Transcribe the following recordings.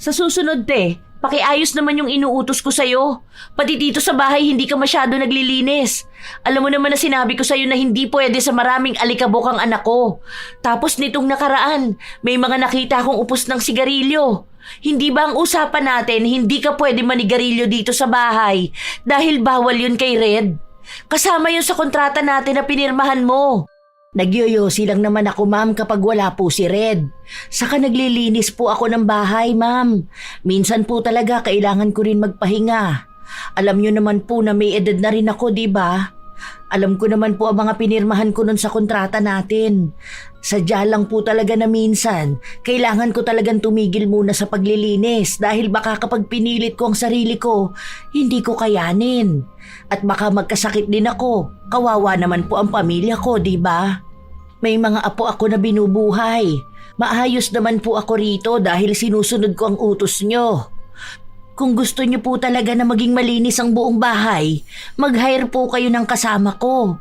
Sa susunod, te, pakiayos naman yung inuutos ko sa'yo. Pati dito sa bahay hindi ka masyado naglilinis. Alam mo naman na sinabi ko sa'yo na hindi pwede sa maraming alikabok ang anak ko. Tapos nitong nakaraan, may mga nakita akong upos ng sigarilyo. Hindi ba ang usapan natin hindi ka pwede manigarilyo dito sa bahay dahil bawal yun kay Red? Kasama yun sa kontrata natin na pinirmahan mo. Nagyoyosi lang naman ako, ma'am, kapag wala po si Red. Saka naglilinis po ako ng bahay, ma'am. Minsan po talaga kailangan ko rin magpahinga. Alam niyo naman po na may edad na rin ako, di ba? Alam ko naman po ang mga pinirmahan ko nun sa kontrata natin. Sadya lang po talaga na minsan, kailangan ko talagang tumigil muna sa paglilinis dahil baka kapag pinilit ko ang sarili ko, hindi ko kayanin. At baka magkasakit din ako. Kawawa naman po ang pamilya ko, di ba? May mga apo ako na binubuhay. Maayos naman po ako rito dahil sinusunod ko ang utos nyo. Kung gusto nyo po talaga na maging malinis ang buong bahay, mag-hire po kayo ng kasama ko.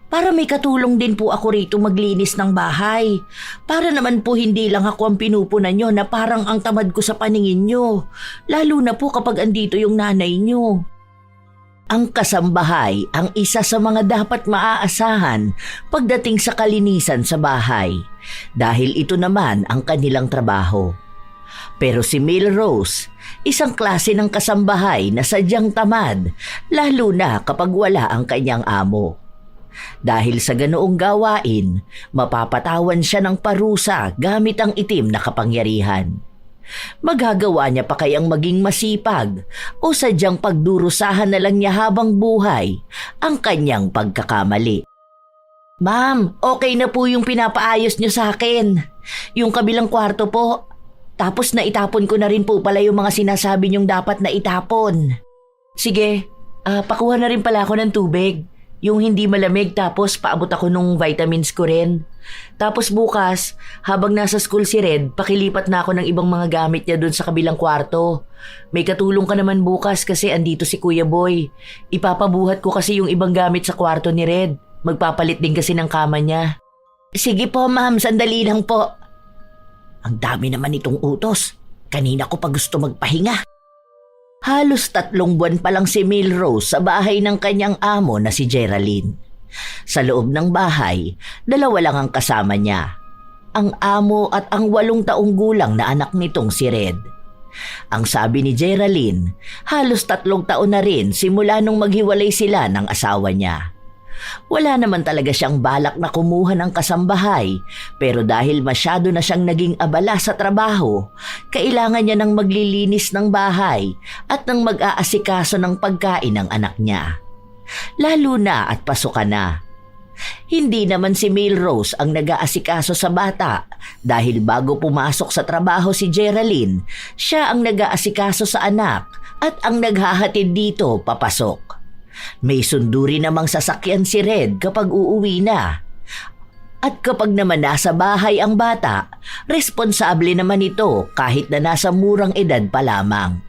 Para may katulong din po ako rito maglinis ng bahay. Para naman po hindi lang ako ang pinupunan nyo na parang ang tamad ko sa paningin nyo. Lalo na po kapag andito yung nanay nyo. Ang kasambahay ang isa sa mga dapat maaasahan pagdating sa kalinisan sa bahay dahil ito naman ang kanilang trabaho. Pero si Melrose, isang klase ng kasambahay na sadyang tamad lalo na kapag wala ang kanyang amo. Dahil sa ganoong gawain, mapapatawan siya ng parusa gamit ang itim na kapangyarihan. Magagawa niya pa kayang maging masipag o sadyang pagdurusahan na lang niya habang buhay ang kanyang pagkakamali. Ma'am, okay na po yung pinapaayos niyo sa akin. Yung kabilang kwarto po. Tapos naitapon ko na rin po pala yung mga sinasabi niyong dapat na itapon. Sige, pakuha na rin pala ako ng tubig. Yung hindi malamig tapos paabot ako nung vitamins ko rin. Tapos bukas, habang nasa school si Red, pakilipat na ako ng ibang mga gamit niya dun sa kabilang kwarto. May katulong ka naman bukas kasi andito si Kuya Boy. Ipapabuhat ko kasi yung ibang gamit sa kwarto ni Red. Magpapalit din kasi ng kama niya. Sige po, ma'am, sandali lang po. Ang dami naman itong utos. Kanina ko pa gusto magpahinga. Halos 3 buwan pa lang si Melrose sa bahay ng kanyang amo na si Geraldine. Sa loob ng bahay, 2 lang ang kasama niya. Ang amo at ang 8 taong gulang na anak nitong si Red. Ang sabi ni Geraldine, halos 3 taon na rin simula nung maghiwalay sila ng asawa niya. Wala naman talaga siyang balak na kumuha ng kasambahay pero dahil masyado na siyang naging abala sa trabaho, kailangan niya ng maglilinis ng bahay at ng mag-aasikaso ng pagkain ng anak niya. Lalo na at pasukan na. Hindi naman si Melrose ang nag-aasikaso sa bata dahil bago pumasok sa trabaho si Geraldine, siya ang nag-aasikaso sa anak at ang naghahatid dito papasok. May sunduri namang sasakyan si Red kapag uuwi na. At kapag naman nasa bahay ang bata, responsable naman ito kahit na nasa murang edad pa lamang.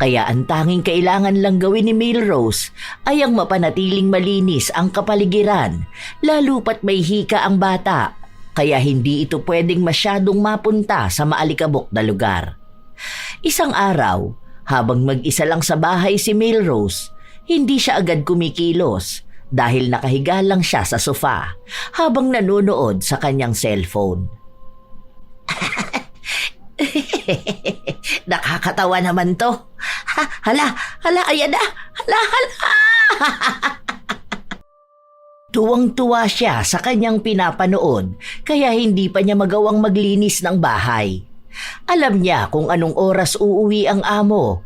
Kaya ang tanging kailangan lang gawin ni Melrose ay ang mapanatiling malinis ang kapaligiran, lalo pat may hika ang bata, kaya hindi ito pwedeng masyadong mapunta sa maalikabok na lugar. Isang araw, habang mag-isa lang sa bahay si Melrose, hindi siya agad kumikilos dahil nakahiga lang siya sa sofa habang nanonood sa kanyang cellphone. Nakakatawa naman to. Hala, ayan na. Hala. Tuwang-tuwa siya sa kanyang pinapanood kaya hindi pa niya magawang maglinis ng bahay. Alam niya kung anong oras uuwi ang amo.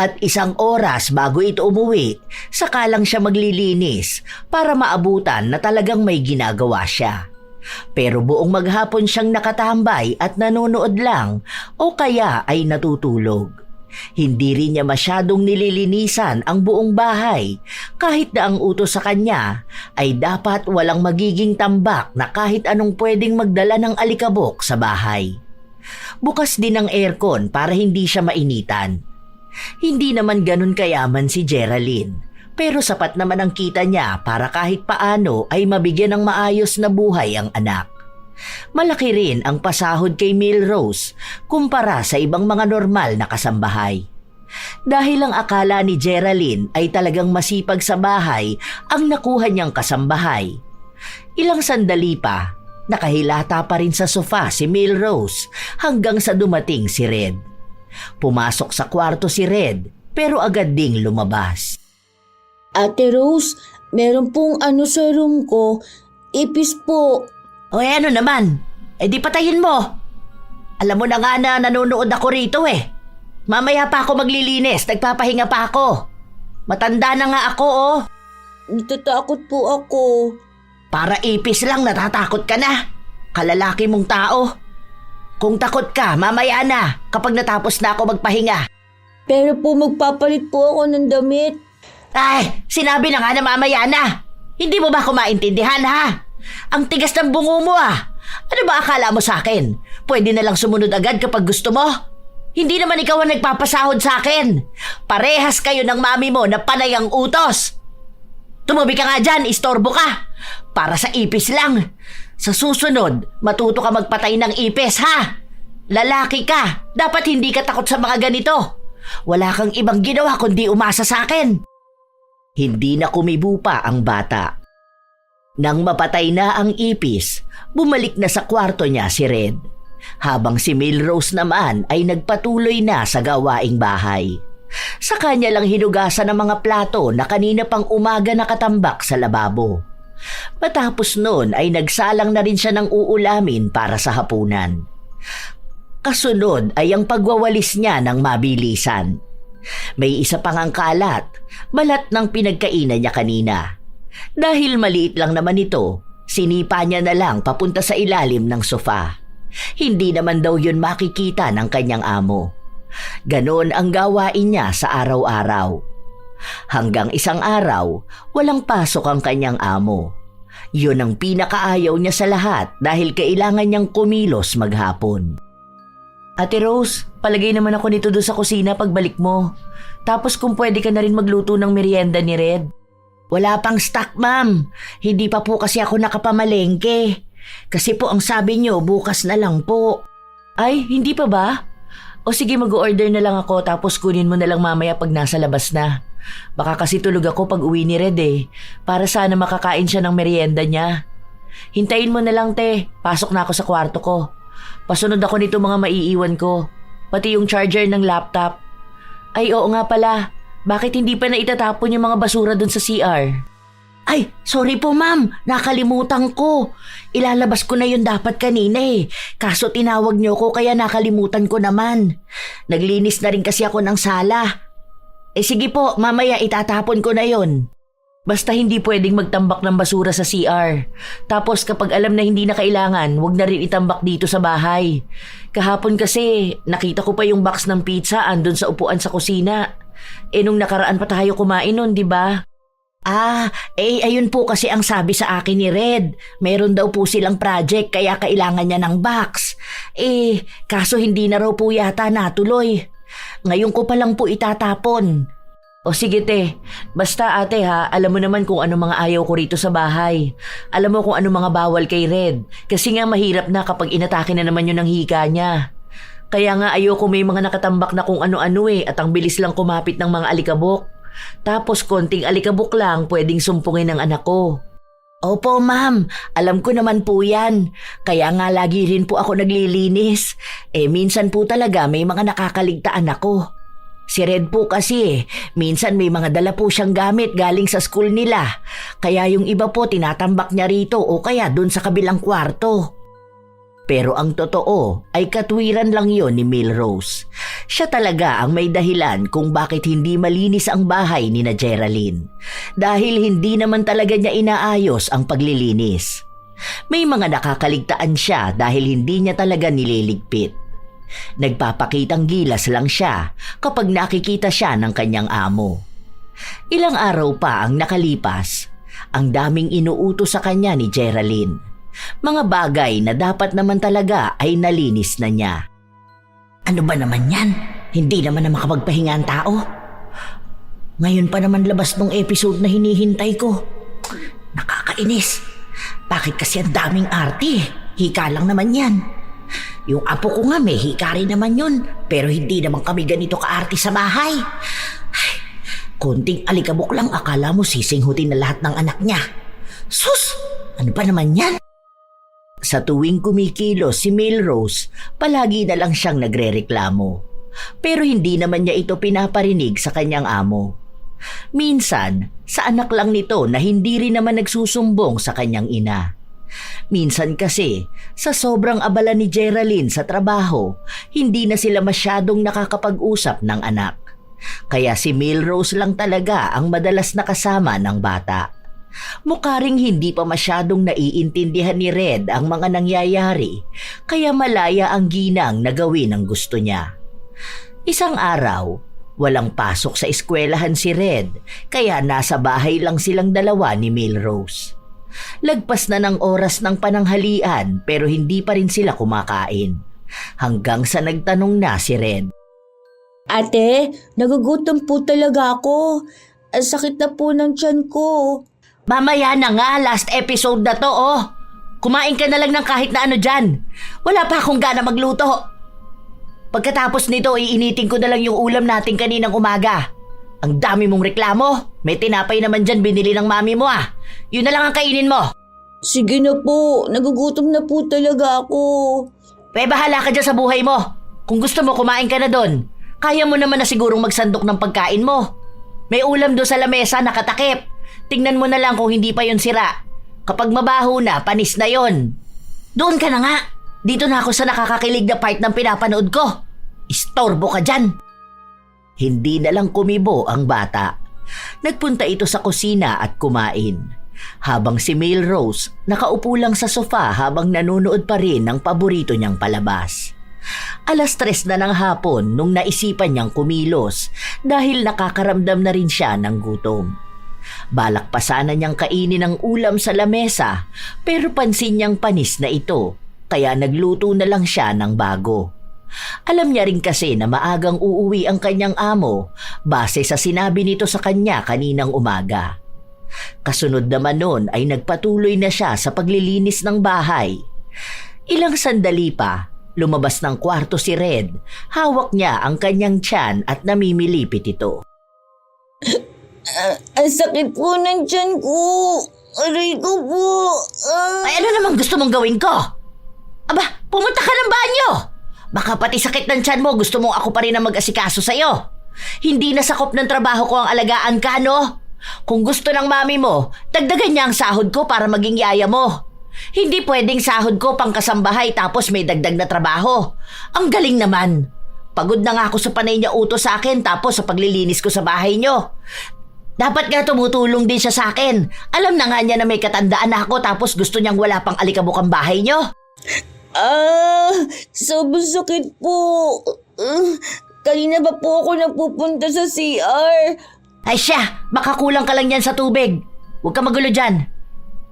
At 1 oras bago ito umuwi, saka lang siya maglilinis para maabutan na talagang may ginagawa siya. Pero buong maghapon siyang nakatambay at nanonood lang o kaya ay natutulog. Hindi rin niya masyadong nililinisan ang buong bahay kahit na ang utos sa kanya ay dapat walang magiging tambak na kahit anong pwedeng magdala ng alikabok sa bahay. Bukas din ang aircon para hindi siya mainitan. Hindi naman ganun kayaman si Geraldine, pero sapat naman ang kita niya para kahit paano ay mabigyan ng maayos na buhay ang anak. Malaki rin ang pasahod kay Milrose kumpara sa ibang mga normal na kasambahay. Dahil ang akala ni Geraldine ay talagang masipag sa bahay ang nakuha niyang kasambahay. Ilang sandali pa, nakahilata pa rin sa sofa si Milrose hanggang sa dumating si Red. Pumasok sa kwarto si Red pero agad ding lumabas. Ate Rose, meron pong ano sa room ko. Ipis po. O ano naman? Di patayin mo. Alam mo na nga na nanonood ako rito eh. Mamaya pa ako maglilinis, nagpapahinga pa ako. Matanda na nga ako oh. Natatakot po ako. Para ipis lang natatakot ka na. Kalalaki mong tao. Kung takot ka, mamaya na kapag natapos na ako magpahinga. Pero po magpapalit po ako ng damit. Ay, sinabi na nga na mamaya na. Hindi mo ba ako maintindihan ha? Ang tigas ng bungo mo ah. Ano ba akala mo sa akin? Pwede na lang sumunod agad kapag gusto mo? Hindi naman ikaw ang nagpapasahod sa akin. Parehas kayo ng mami mo na panay ang utos. Tumabi ka nga dyan, istorbo ka. Para sa ipis lang. Sa susunod, matuto ka magpatay ng ipis ha? Lalaki ka, dapat hindi ka takot sa mga ganito. Wala kang ibang ginawa kundi umasa sa akin. Hindi na kumibo pa ang bata. Nang mapatay na ang ipis, bumalik na sa kwarto niya si Red. Habang si Milrose naman ay nagpatuloy na sa gawaing bahay. Sa kanya lang hinugasan ang mga plato na kanina pang umaga nakatambak sa lababo. Matapos noon ay nagsalang na rin siya ng uulamin para sa hapunan. Kasunod ay ang pagwawalis niya ng mabilisan. May isa pang ang kalat, balat ng pinagkainan niya kanina. Dahil maliit lang naman ito, sinipa niya na lang papunta sa ilalim ng sofa. Hindi naman daw yun makikita ng kanyang amo. Ganon ang gawain niya sa araw-araw. Hanggang isang araw, walang pasok ang kanyang amo. Yun ang pinakaayaw niya sa lahat dahil kailangan niyang kumilos maghapon. Ate Rose, palagay naman ako nito doon sa kusina pagbalik mo. Tapos kung pwede ka na rin magluto ng merienda ni Red. Wala pang stock, ma'am. Hindi pa po kasi ako nakapamalengke. Kasi po ang sabi niyo, bukas na lang po. Ay, hindi pa ba? O sige, mag-order na lang ako tapos kunin mo na lang mamaya pag nasa labas na. Baka kasi tulog ako pag uwi ni Red eh. Para sana makakain siya ng merienda niya. Hintayin mo na lang, te. Pasok na ako sa kwarto ko. Pasunod ako nito mga maiiwan ko. Pati yung charger ng laptop. Ay, oo nga pala. Bakit hindi pa na itatapon yung mga basura dun sa CR? Ay, sorry po ma'am. Nakalimutan ko. Ilalabas ko na yun dapat kanina eh. Kaso tinawag niyo ko kaya nakalimutan ko naman. Naglinis na rin kasi ako ng sala. Sige po, mamaya itatapon ko na yun. Basta hindi pwedeng magtambak ng basura sa CR. Tapos kapag alam na hindi na kailangan, wag na rin itambak dito sa bahay. Kahapon kasi, nakita ko pa yung box ng pizza andun sa upuan sa kusina. Nung nakaraan pa tayo kumain nun, di ba? Ayun po kasi ang sabi sa akin ni Red. Meron daw po silang project kaya kailangan niya ng box. Kaso hindi na raw po yata natuloy. Ngayon ko pa lang po itatapon. O sige te, basta ate ha, alam mo naman kung ano mga ayaw ko rito sa bahay. Alam mo kung ano mga bawal kay Red. Kasi nga mahirap na kapag inatake na naman yun ng hika niya. Kaya nga ayoko may mga nakatambak na kung ano-ano at ang bilis lang kumapit ng mga alikabok. Tapos konting alikabok lang pwedeng sumpungin ng anak ko. Opo ma'am, alam ko naman po yan. Kaya nga lagi rin po ako naglilinis. Minsan po talaga may mga nakakaligtaan ako. Si Red po kasi minsan may mga dala po siyang gamit galing sa school nila. Kaya yung iba po tinatambak niya rito o kaya dun sa kabilang kwarto. Pero ang totoo ay katwiran lang yon ni Milrose. Siya talaga ang may dahilan kung bakit hindi malinis ang bahay ni na Geraldine. Dahil hindi naman talaga niya inaayos ang paglilinis. May mga nakakaligtaan siya dahil hindi niya talaga nililigpit. Nagpapakitang gilas lang siya kapag nakikita siya ng kanyang amo. Ilang araw pa ang nakalipas, ang daming inuutos sa kanya ni Geraldine. Mga bagay na dapat naman talaga ay nalinis na niya. Ano ba naman yan? Hindi naman na makapagpahinga ang tao. Ngayon pa naman labas ng episode na hinihintay ko. Nakakainis. Bakit kasi ang daming arte? Hika lang naman yan. Yung apo ko nga may hika rin naman yun, pero hindi naman kami ganito kaarte sa bahay. Ay, konting alikabok lang akala mo sisinghutin na lahat ng anak niya. Sus! Ano ba naman yan? Sa tuwing kumikilos si Melrose, palagi na lang siyang nagrereklamo. Pero hindi naman niya ito pinaparinig sa kanyang amo. Minsan, sa anak lang nito na hindi rin naman nagsusumbong sa kanyang ina. Minsan kasi, sa sobrang abala ni Geraldine sa trabaho, hindi na sila masyadong nakakapag-usap ng anak. Kaya si Melrose lang talaga ang madalas nakasama ng bata. Mukha ring hindi pa masyadong naiintindihan ni Red ang mga nangyayari, kaya malaya ang ginang na gawin ang gusto niya. Isang araw, walang pasok sa eskwelahan si Red, kaya nasa bahay lang silang dalawa ni Melrose. Lagpas na ng oras ng pananghalian pero hindi pa rin sila kumakain. Hanggang sa nagtanong na si Red. Ate, nagugutom po talaga ako. Ang sakit na po ng tiyan ko. Mamaya na nga, last episode na to oh. Kumain ka na lang ng kahit na ano dyan. Wala pa akong gana magluto. Pagkatapos nito, iinitin ko na lang yung ulam natin kaninang umaga. Ang dami mong reklamo. May tinapay naman dyan binili ng mami mo ah. Yun na lang ang kainin mo. Sige na po, nagugutom na po talaga ako. Bahala ka dyan sa buhay mo. Kung gusto mo, kumain ka na doon. Kaya mo naman na sigurong magsandok ng pagkain mo. May ulam doon sa lamesa nakatakip. Tingnan mo na lang kung hindi pa yun sira. Kapag mabaho na, panis na yon. Doon ka na nga. Dito na ako sa nakakakilig na part ng pinapanood ko. Istorbo ka dyan. Hindi na lang kumibo ang bata. Nagpunta ito sa kusina at kumain. Habang si Melrose nakaupo lang sa sofa habang nanonood pa rin ng paborito niyang palabas. 3:00 na ng hapon nung naisipan niyang kumilos dahil nakakaramdam na rin siya ng gutom. Balak pa sana niyang kainin ang ulam sa lamesa pero pansin niyang panis na ito kaya nagluto na lang siya ng bago. Alam niya rin kasi na maagang uuwi ang kanyang amo base sa sinabi nito sa kanya kaninang umaga. Kasunod naman nun ay nagpatuloy na siya sa paglilinis ng bahay. Ilang sandali pa, lumabas ng kwarto si Red. Hawak niya ang kanyang tiyan at namimilipit ito. Ang sakit po ng tiyan ko. Aray ko po. Ay ano namang gusto mong gawin ko? Aba, pumunta ka ng banyo! Baka pati sakit ng tiyan mo gusto mong ako pa rin ang mag-asikaso sa'yo. Hindi na sakop ng trabaho ko ang alagaan ka, no? Kung gusto ng mami mo, dagdagan niya ang sahod ko para maging yaya mo. Hindi pwedeng sahod ko pang kasambahay tapos may dagdag na trabaho. Ang galing naman. Pagod na nga ako sa panay niya utos sa akin tapos sa paglilinis ko sa bahay niyo. Dapat nga tumutulong din siya sa akin. Alam na nga niya na may katandaan na ako tapos gusto niyang wala pang alikabok ang bahay niyo. Sobrang sakit po. Kanina ba po ako napupunta sa CR? Ay siya, baka kulang ka lang yan sa tubig. Huwag ka magulo dyan.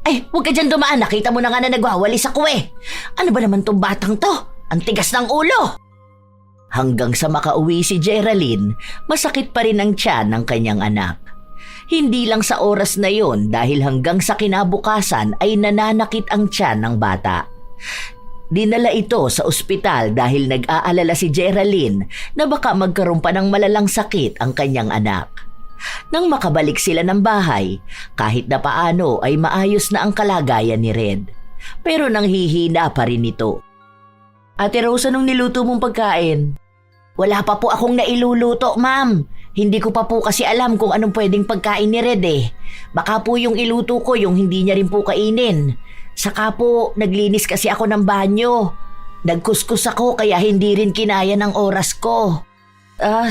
Ay, huwag ka dyan dumaan. Nakita mo na nga na nagwawalis ako eh. Ano ba naman tong batang to? Ang tigas ng ulo. Hanggang sa makauwi si Geraldine, masakit pa rin ang tiyan ng kanyang anak. Hindi lang sa oras na yon dahil hanggang sa kinabukasan ay nananakit ang tiyan ng bata. Dinala ito sa ospital dahil nag-aalala si Geraldine na baka magkaroon pa ng malalang sakit ang kanyang anak. Nang makabalik sila ng bahay, kahit na paano ay maayos na ang kalagayan ni Red. Pero nanghihina pa rin ito. Ate Rose, anong niluto mong pagkain? Wala pa po akong nailuluto, ma'am. Hindi ko pa po kasi alam kung anong pwedeng pagkain ni Red eh. Baka po yung iluto ko yung hindi niya rin po kainin. Saka po, naglinis kasi ako ng banyo. Nagkuskus ako kaya hindi rin kinaya ng oras ko.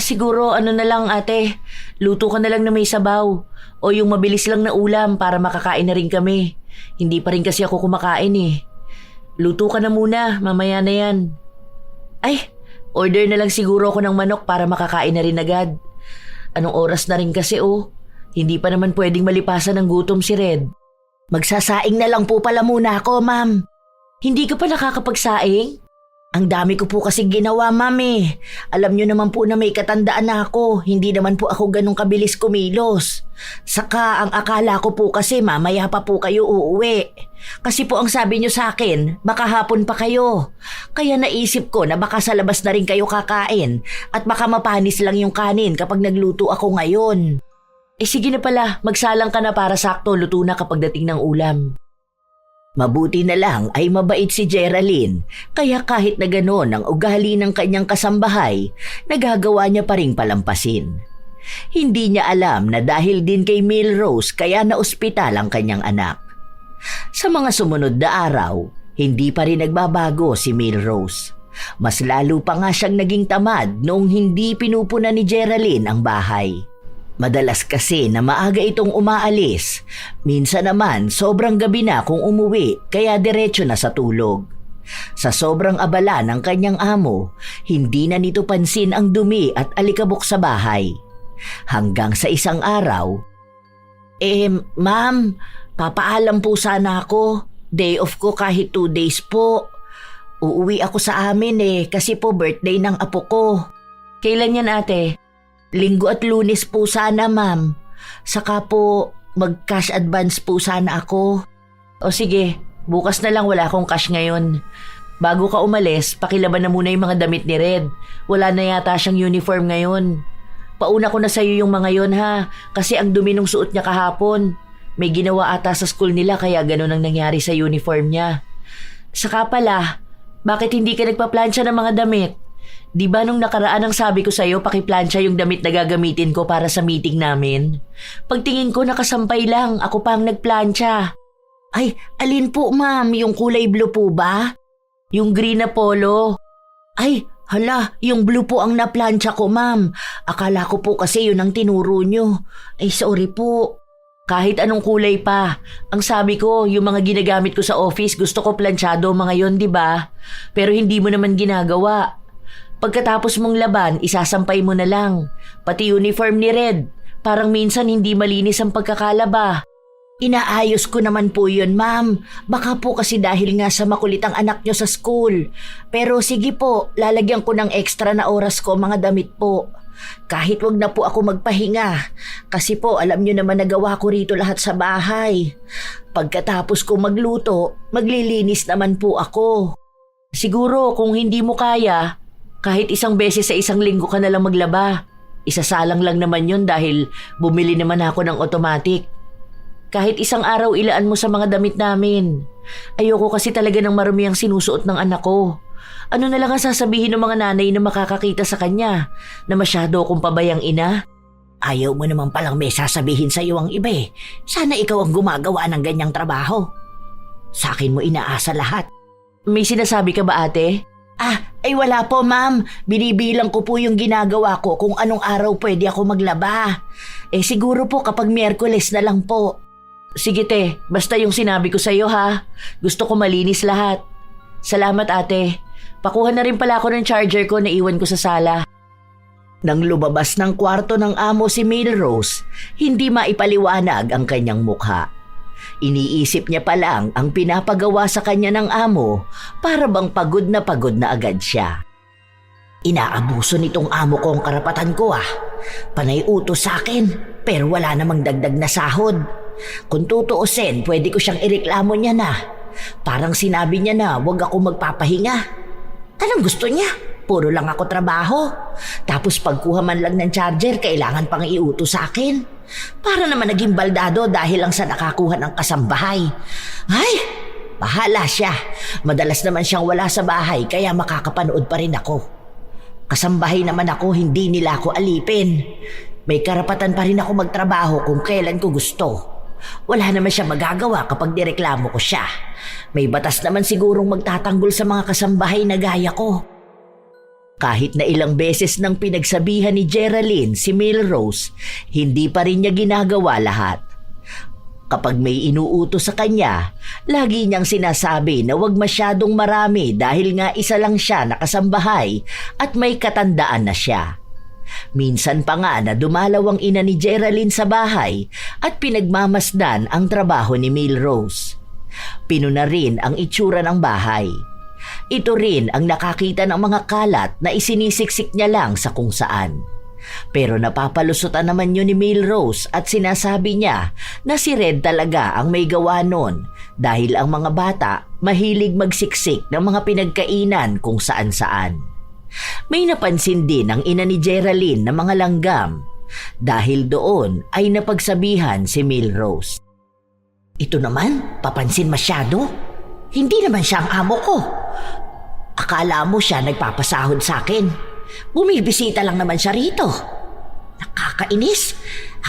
Siguro ano na lang ate, luto ka na lang na may sabaw. O yung mabilis lang na ulam para makakain na rin kami. Hindi pa rin kasi ako kumakain eh. Luto ka na muna, mamaya na yan. Ay, order na lang siguro ako ng manok para makakain na rin agad. Anong oras na rin kasi oh. Hindi pa naman pwedeng malipasan ng gutom si Red. Magsasaing na lang po pala muna ako, ma'am. Hindi ka pa nakakapagsaing? Ang dami ko po kasi ginawa, mami. Alam nyo naman po na may katandaan na ako. Hindi naman po ako ganun kabilis kumilos. Saka ang akala ko po kasi mamaya pa po kayo uuwi. Kasi po ang sabi nyo sa akin, baka hapon pa kayo. Kaya naisip ko na baka sa labas na rin kayo kakain at baka mapanis lang yung kanin kapag nagluto ako ngayon. Sige na pala, magsalang ka na para sakto luto na kapag dating ng ulam. Mabuti na lang ay mabait si Geraldine, kaya kahit na gano'n ang ugali ng kanyang kasambahay, nagagawa niya pa ring palampasin. Hindi niya alam na dahil din kay Milrose kaya naospital ang kanyang anak. Sa mga sumunod na araw, hindi pa rin nagbabago si Milrose. Mas lalo pa nga siyang naging tamad noong hindi pinupuna ni Geraldine ang bahay. Madalas kasi na maaga itong umaalis. Minsan naman sobrang gabi na kung umuwi kaya diretso na sa tulog. Sa sobrang abala ng kanyang amo, hindi na nito pansin ang dumi at alikabok sa bahay. Hanggang sa isang araw, ma'am, papaalam po sana ako. Day off ko kahit 2 days po. Uuwi ako sa amin kasi po birthday ng apo ko. Kailan yan, ate? Linggo at Lunes po sana, ma'am. Saka po, mag-cash advance po sana ako. O sige, bukas na lang, wala akong cash ngayon. Bago ka umalis, pakilaban na muna yung mga damit ni Red. Wala na yata siyang uniform ngayon. Pauna ko na sa'yo yung mga yon ha, kasi ang dumi nung suot niya kahapon. May ginawa ata sa school nila kaya ganun ang nangyari sa uniform niya. Saka pala, bakit hindi ka nagpa-plancha ng mga damit? Di ba nung nakaraan ang sabi ko sa'yo pakiplansya yung damit na gagamitin ko para sa meeting namin? Pagtingin ko nakasampay lang, ako pa ang nagplansya. Ay, alin po ma'am? Yung kulay blue po ba? Yung green na polo. Ay, hala, yung blue po ang naplansya ko ma'am. Akala ko po kasi yun ang tinuro nyo. Ay, sorry po. Kahit anong kulay pa. Ang sabi ko, yung mga ginagamit ko sa office, gusto ko planchado mga yon, di ba? Pero hindi mo naman ginagawa. Pagkatapos mong laban, isasampay mo na lang. Pati uniform ni Red. Parang minsan hindi malinis ang pagkakalaba. Inaayos ko naman po yun, ma'am. Baka po kasi dahil nga sa makulit ang anak nyo sa school. Pero sige po, lalagyan ko ng extra na oras ko mga damit po. Kahit wag na po ako magpahinga. Kasi po, alam nyo naman nagawa ko rito lahat sa bahay. Pagkatapos ko magluto, maglilinis naman po ako. Siguro kung hindi mo kaya, kahit isang beses sa isang linggo ka na lang maglaba. Isasalang lang naman yun dahil bumili naman ako ng automatic. Kahit isang araw ilaan mo sa mga damit namin. Ayoko kasi talaga ng marumi ang sinusuot ng anak ko. Ano na lang ang sasabihin ng mga nanay na makakakita sa kanya? Na masyado akong pabayang ina? Ayaw mo naman palang may sasabihin sa iyo ang iba eh. Sana ikaw ang gumagawa ng ganyang trabaho. Sa akin mo inaasa lahat. May sinasabi ka ba, ate? Ay wala po ma'am. Binibilang ko po yung ginagawa ko kung anong araw pwede ako maglaba. Siguro po kapag Miyerkules na lang po. Sige te, basta yung sinabi ko sa'yo ha. Gusto ko malinis lahat. Salamat ate. Pakuha na rin pala ako ng charger ko na iwan ko sa sala. Nang lumabas ng kwarto ng amo si Milrose, hindi maipaliwanag ang kanyang mukha. Iniisip niya pa lang ang pinapagawa sa kanya ng amo para bang pagod na agad siya. Inaabuso nitong amo ko ang karapatan ko Panay utos sa akin pero wala namang dagdag na sahod. Kung tutuusin, pwede ko siyang ireklamo niya na. Parang sinabi niya na huwag ako magpapahinga. Anong gusto niya? Puro lang ako trabaho. Tapos pagkuha man lang ng charger, kailangan pang iutos sa akin. Para naman naging baldado dahil lang sa nakakuha ng kasambahay. Ay, bahala siya. Madalas naman siyang wala sa bahay kaya makakapanood pa rin ako. Kasambahay naman ako, hindi nila ako alipin. May karapatan pa rin ako magtrabaho kung kailan ko gusto. Wala naman siya magagawa kapag nireklamo ko siya. May batas naman sigurong magtatanggol sa mga kasambahay na gaya ko. Kahit na ilang beses nang pinagsabihan ni Geraldine si Milrose, hindi pa rin niya ginagawa lahat. Kapag may inuutos sa kanya, lagi niyang sinasabi na huwag masyadong marami dahil nga isa lang siya na kasambahay at may katandaan na siya. Minsan pa nga na dumalaw ang ina ni Geraldine sa bahay at pinagmamasdan ang trabaho ni Milrose. Pinuna rin ang itsura ng bahay. Ito rin ang nakakita ng mga kalat na isinisiksik niya lang sa kung saan. Pero napapalusutan naman yun ni Melrose at sinasabi niya na si Red talaga ang may gawa nun dahil ang mga bata mahilig magsiksik ng mga pinagkainan kung saan-saan. May napansin din ang ina ni Geraldine na mga langgam. Dahil doon ay napagsabihan si Melrose. Ito naman, papansin masyado. Hindi naman siya ang amo ko. Akala mo siya nagpapasahod sa akin. Bumibisita lang naman siya rito. Nakakainis.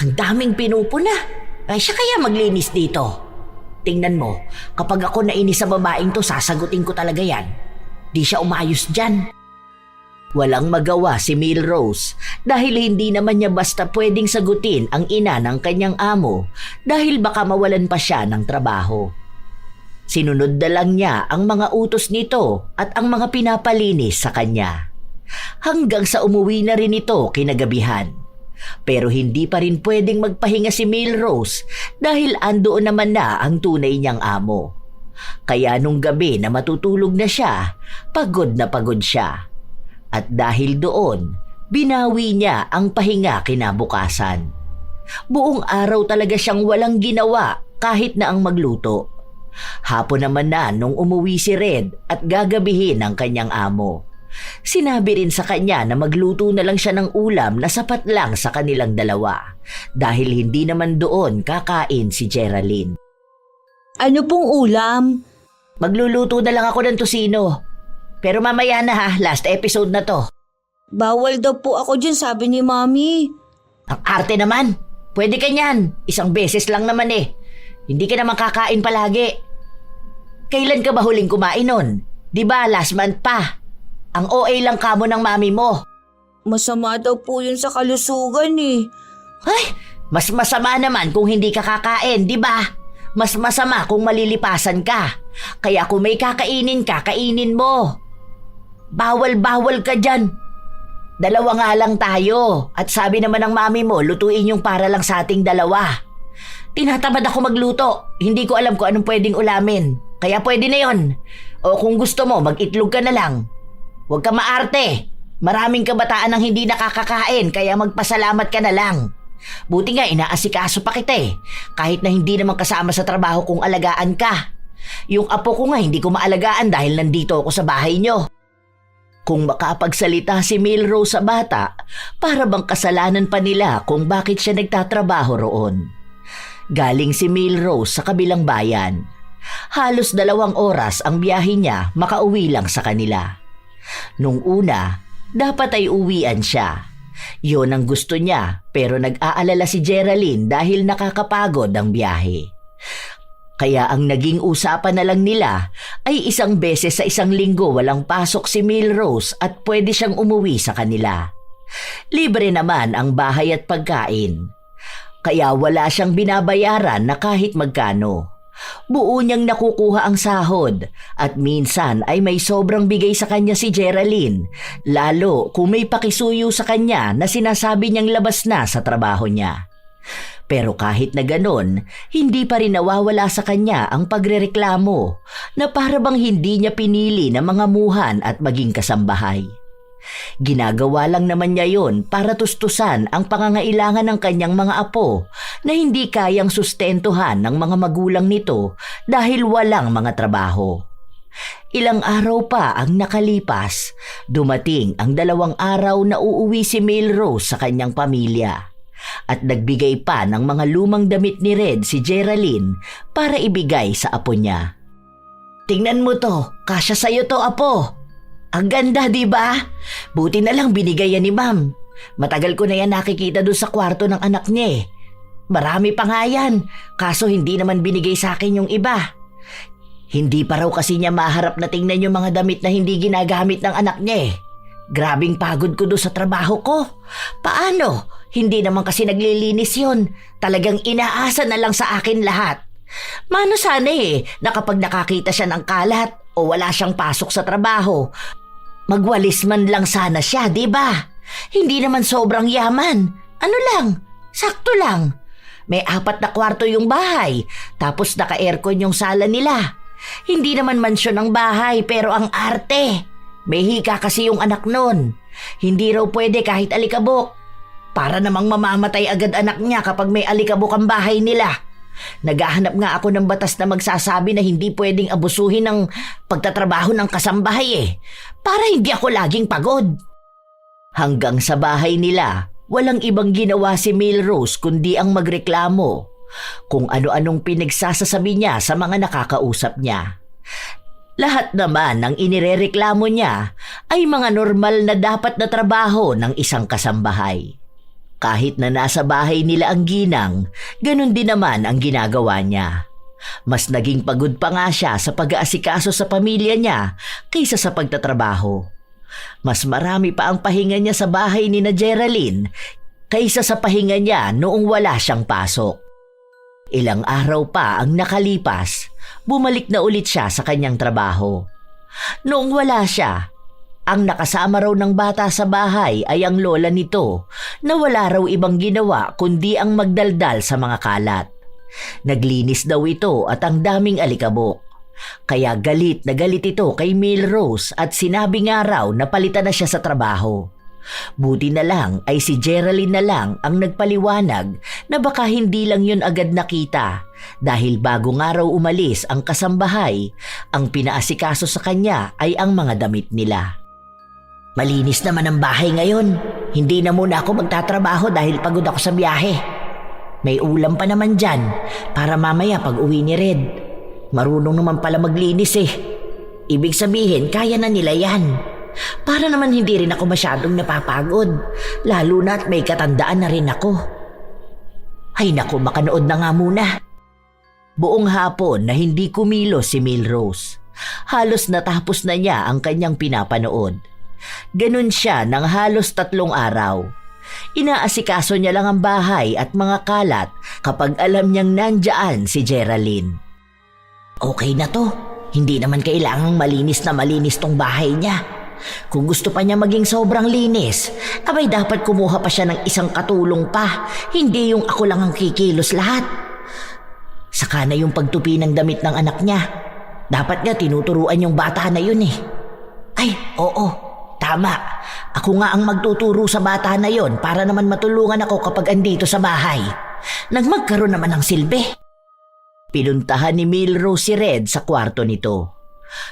Ang daming pinupuna. Ay siya kaya maglinis dito. Tingnan mo, kapag ako nainis sa babaeng to, sasagutin ko talaga yan. Di siya umayos dyan. Walang magawa si Melrose dahil hindi naman niya basta pwedeng sagutin ang ina ng kanyang amo dahil baka mawalan pa siya ng trabaho. Sinunod na lang niya ang mga utos nito at ang mga pinapalinis sa kanya. Hanggang sa umuwi na rin ito kinagabihan. Pero hindi pa rin pwedeng magpahinga si Melrose dahil andoon naman na ang tunay niyang amo. Kaya nung gabi na matutulog na siya, pagod na pagod siya. At dahil doon, binawi niya ang pahinga kinabukasan. Buong araw talaga siyang walang ginawa kahit na ang magluto. Hapon naman na nung umuwi si Red at gagabihin ng kanyang amo. Sinabi rin sa kanya na magluto na lang siya ng ulam na sapat lang sa kanilang dalawa dahil hindi naman doon kakain si Geraldine. Ano pong ulam? Magluluto na lang ako ng tosino. Pero mamaya na ha, last episode na to. Bawal daw po ako dyan, sabi ni Mami. Ang arte naman. Pwede ka niyan. Isang beses lang naman eh. Hindi ka naman kakain palagi. Kailan ka ba huling kumain nun? Di ba last month pa? Ang OA lang kamo ng mami mo. Masama daw po yun sa kalusugan eh. Ay, mas masama naman kung hindi ka kakain, di ba? Mas masama kung malilipasan ka. Kaya kung may kakainin ka, kainin mo. Bawal-bawal ka dyan. Dalawa nga lang tayo. At sabi naman ng mami mo, lutuin yung para lang sa ating dalawa. Tinatamad ako magluto. Hindi ko alam kung anong pwedeng ulamin. Kaya pwede na yon. O kung gusto mo, mag-itlog ka na lang. Huwag ka maarte. Maraming kabataan ang hindi nakakakain kaya magpasalamat ka na lang. Buti nga inaasikaso pa kita eh. Kahit na hindi naman kasama sa trabaho kung alagaan ka. Yung apo ko nga hindi ko maalagaan dahil nandito ako sa bahay nyo. Kung makapagsalita si Melrose sa bata, para bang kasalanan pa nila kung bakit siya nagtatrabaho roon. Galing si Melrose sa kabilang bayan. Halos 2 oras ang biyahe niya makauwi lang sa kanila. Nung una, dapat ay uwian siya. Yon ang gusto niya pero nag-aalala si Geraldine dahil nakakapagod ang biyahe. Kaya ang naging usapan na lang nila ay 1 beses sa 1 linggo walang pasok si Melrose at pwede siyang umuwi sa kanila. Libre naman ang bahay at pagkain. Kaya wala siyang binabayaran na kahit magkano. Buo niyang nakukuha ang sahod at minsan ay may sobrang bigay sa kanya si Geraldine, lalo kung may pakisuyo sa kanya na sinasabi niyang labas na sa trabaho niya. Pero kahit na ganon, hindi pa rin nawawala sa kanya ang pagrereklamo na para bang hindi niya pinili na mga muhan at maging kasambahay. Ginagawa lang naman niya yon para tustusan ang pangangailangan ng kanyang mga apo na hindi kayang sustentuhan ng mga magulang nito dahil walang mga trabaho. Ilang araw pa ang nakalipas, dumating ang 2 araw na uuwi si Melrose sa kanyang pamilya. At nagbigay pa ng mga lumang damit ni Red si Geraldine para ibigay sa apo niya. Tingnan mo to, kasya sa'yo to apo. Ang ganda, di ba? Buti na lang binigay yan ni Ma'am. Matagal ko na yan nakikita doon sa kwarto ng anak niya eh. Marami pa nga yan, kaso hindi naman binigay sa akin yung iba. Hindi pa raw kasi niya maharap na tingnan yung mga damit na hindi ginagamit ng anak niya eh. Grabing pagod ko doon sa trabaho ko. Paano? Hindi naman kasi naglilinis yun. Talagang inaasa na lang sa akin lahat. Mano sana eh, na kapag nakakita siya ng kalat o wala siyang pasok sa trabaho, magwalis man lang sana siya, di ba? Hindi naman sobrang yaman. Ano lang, sakto lang. May 4 na kwarto yung bahay, tapos naka-aircon yung sala nila. Hindi naman mansyon ang bahay pero ang arte. May hika kasi yung anak nun. Hindi raw pwede kahit alikabok. Para namang mamamatay agad anak niya kapag may alikabok ang bahay nila. Naghahanap nga ako ng batas na magsasabi na hindi pwedeng abusuhin ng pagtatrabaho ng kasambahay para hindi ako laging pagod. Hanggang sa bahay nila, walang ibang ginawa si Milrose kundi ang magreklamo kung ano-anong pinagsasasabi niya sa mga nakakausap niya. Lahat naman ng inirereklamo niya ay mga normal na dapat na trabaho ng isang kasambahay. Kahit na nasa bahay nila ang ginang, ganun din naman ang ginagawa niya. Mas naging pagod pa nga siya sa pag-aasikaso sa pamilya niya kaysa sa pagtatrabaho. Mas marami pa ang pahinga niya sa bahay ni na Geraldine kaysa sa pahinga niya noong wala siyang pasok. Ilang araw pa ang nakalipas, bumalik na ulit siya sa kanyang trabaho. Noong wala siya, ang nakasama raw ng bata sa bahay ay ang lola nito na wala raw ibang ginawa kundi ang magdaldal sa mga kalat. Naglinis daw ito at ang daming alikabok. Kaya galit na galit ito kay Milrose at sinabi nga raw na palitan na siya sa trabaho. Buti na lang ay si Geraldine na lang ang nagpaliwanag na baka hindi lang yun agad nakita dahil bago nga raw umalis ang kasambahay, ang pinaasikaso sa kanya ay ang mga damit nila. Malinis naman ang bahay ngayon. Hindi na muna ako magtatrabaho dahil pagod ako sa biyahe. May ulam pa naman dyan para mamaya pag uwi ni Red. Marunong naman pala maglinis Ibig sabihin, kaya na nila yan. Para naman hindi rin ako masyadong napapagod. Lalo na at may katandaan na rin ako. Ay naku, makanood na nga muna. Buong hapon na hindi kumilos si Milrose. Halos natapos na niya ang kanyang pinapanood. Ganun siya ng halos 3 araw. Inaasikaso niya lang ang bahay at mga kalat kapag alam niyang nandyan si Geraldine. Okay na to. Hindi naman kailangang malinis na malinis tong bahay niya. Kung gusto pa niya maging sobrang linis, abay dapat kumuha pa siya ng isang katulong pa. Hindi yung ako lang ang kikilos lahat. Saka na yung pagtupi ng damit ng anak niya. Dapat nga tinuturuan yung bata na yun Ay, oo. Tama. Ako nga ang magtuturo sa bata na yon para naman matulungan ako kapag andito sa bahay. Nang magkaroon naman ng silbi. Pinuntahan ni Milrose si Red sa kwarto nito.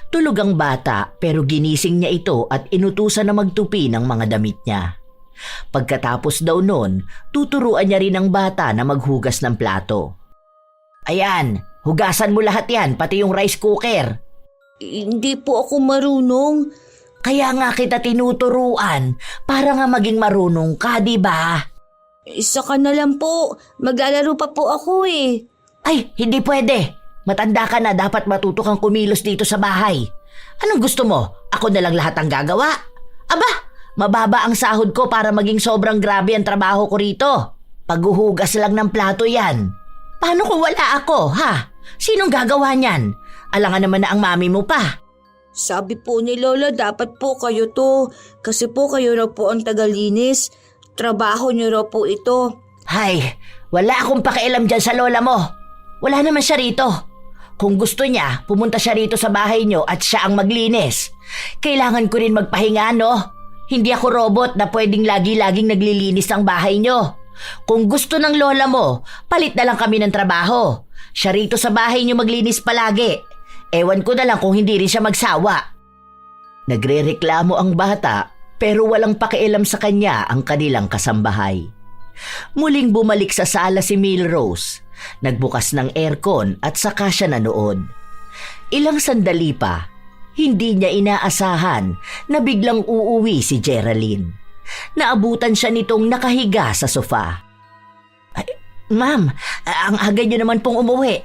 Tulog ang bata pero ginising niya ito at inutusan na magtupi ng mga damit niya. Pagkatapos daw nun, tuturuan niya rin ang bata na maghugas ng plato. Ayan, hugasan mo lahat yan, pati yung rice cooker. Hindi po ako marunong. Kaya nga kita tinuturuan para nga maging marunong ka, di ba? Isa ka na lang po. Maglalaro pa po ako Ay, hindi pwede. Matanda ka na, dapat matuto kang kumilos dito sa bahay. Anong gusto mo? Ako na lang lahat ang gagawa? Aba, mababa ang sahod ko para maging sobrang grabe ang trabaho ko rito. Paghuhugas lang ng plato yan. Paano kung wala ako, ha? Sinong gagawa niyan? Alangan naman na ang mami mo pa. Sabi po ni Lola, dapat po kayo to. Kasi po kayo raw po ang tagalinis. Trabaho niyo raw po ito. Hay, wala akong pakialam dyan sa lola mo. Wala naman siya rito. Kung gusto niya, pumunta siya rito sa bahay niyo at siya ang maglinis. Kailangan ko rin magpahinga, no? Hindi ako robot na pwedeng lagi-laging naglilinis ng bahay niyo. Kung gusto ng lola mo, palit na lang kami ng trabaho. Siya rito sa bahay niyo maglinis palagi. Ewan ko na lang kung hindi rin siya magsawa. Nagrereklamo ang bata pero walang pakialam sa kanya ang kanilang kasambahay. Muling bumalik sa sala si Milrose. Nagbukas ng aircon at saka siya nanood. Ilang sandali pa, hindi niya inaasahan na biglang uuwi si Geraldine. Naabutan siya nitong nakahiga sa sofa. Ma'am, ang aga niyo naman pong umuwi.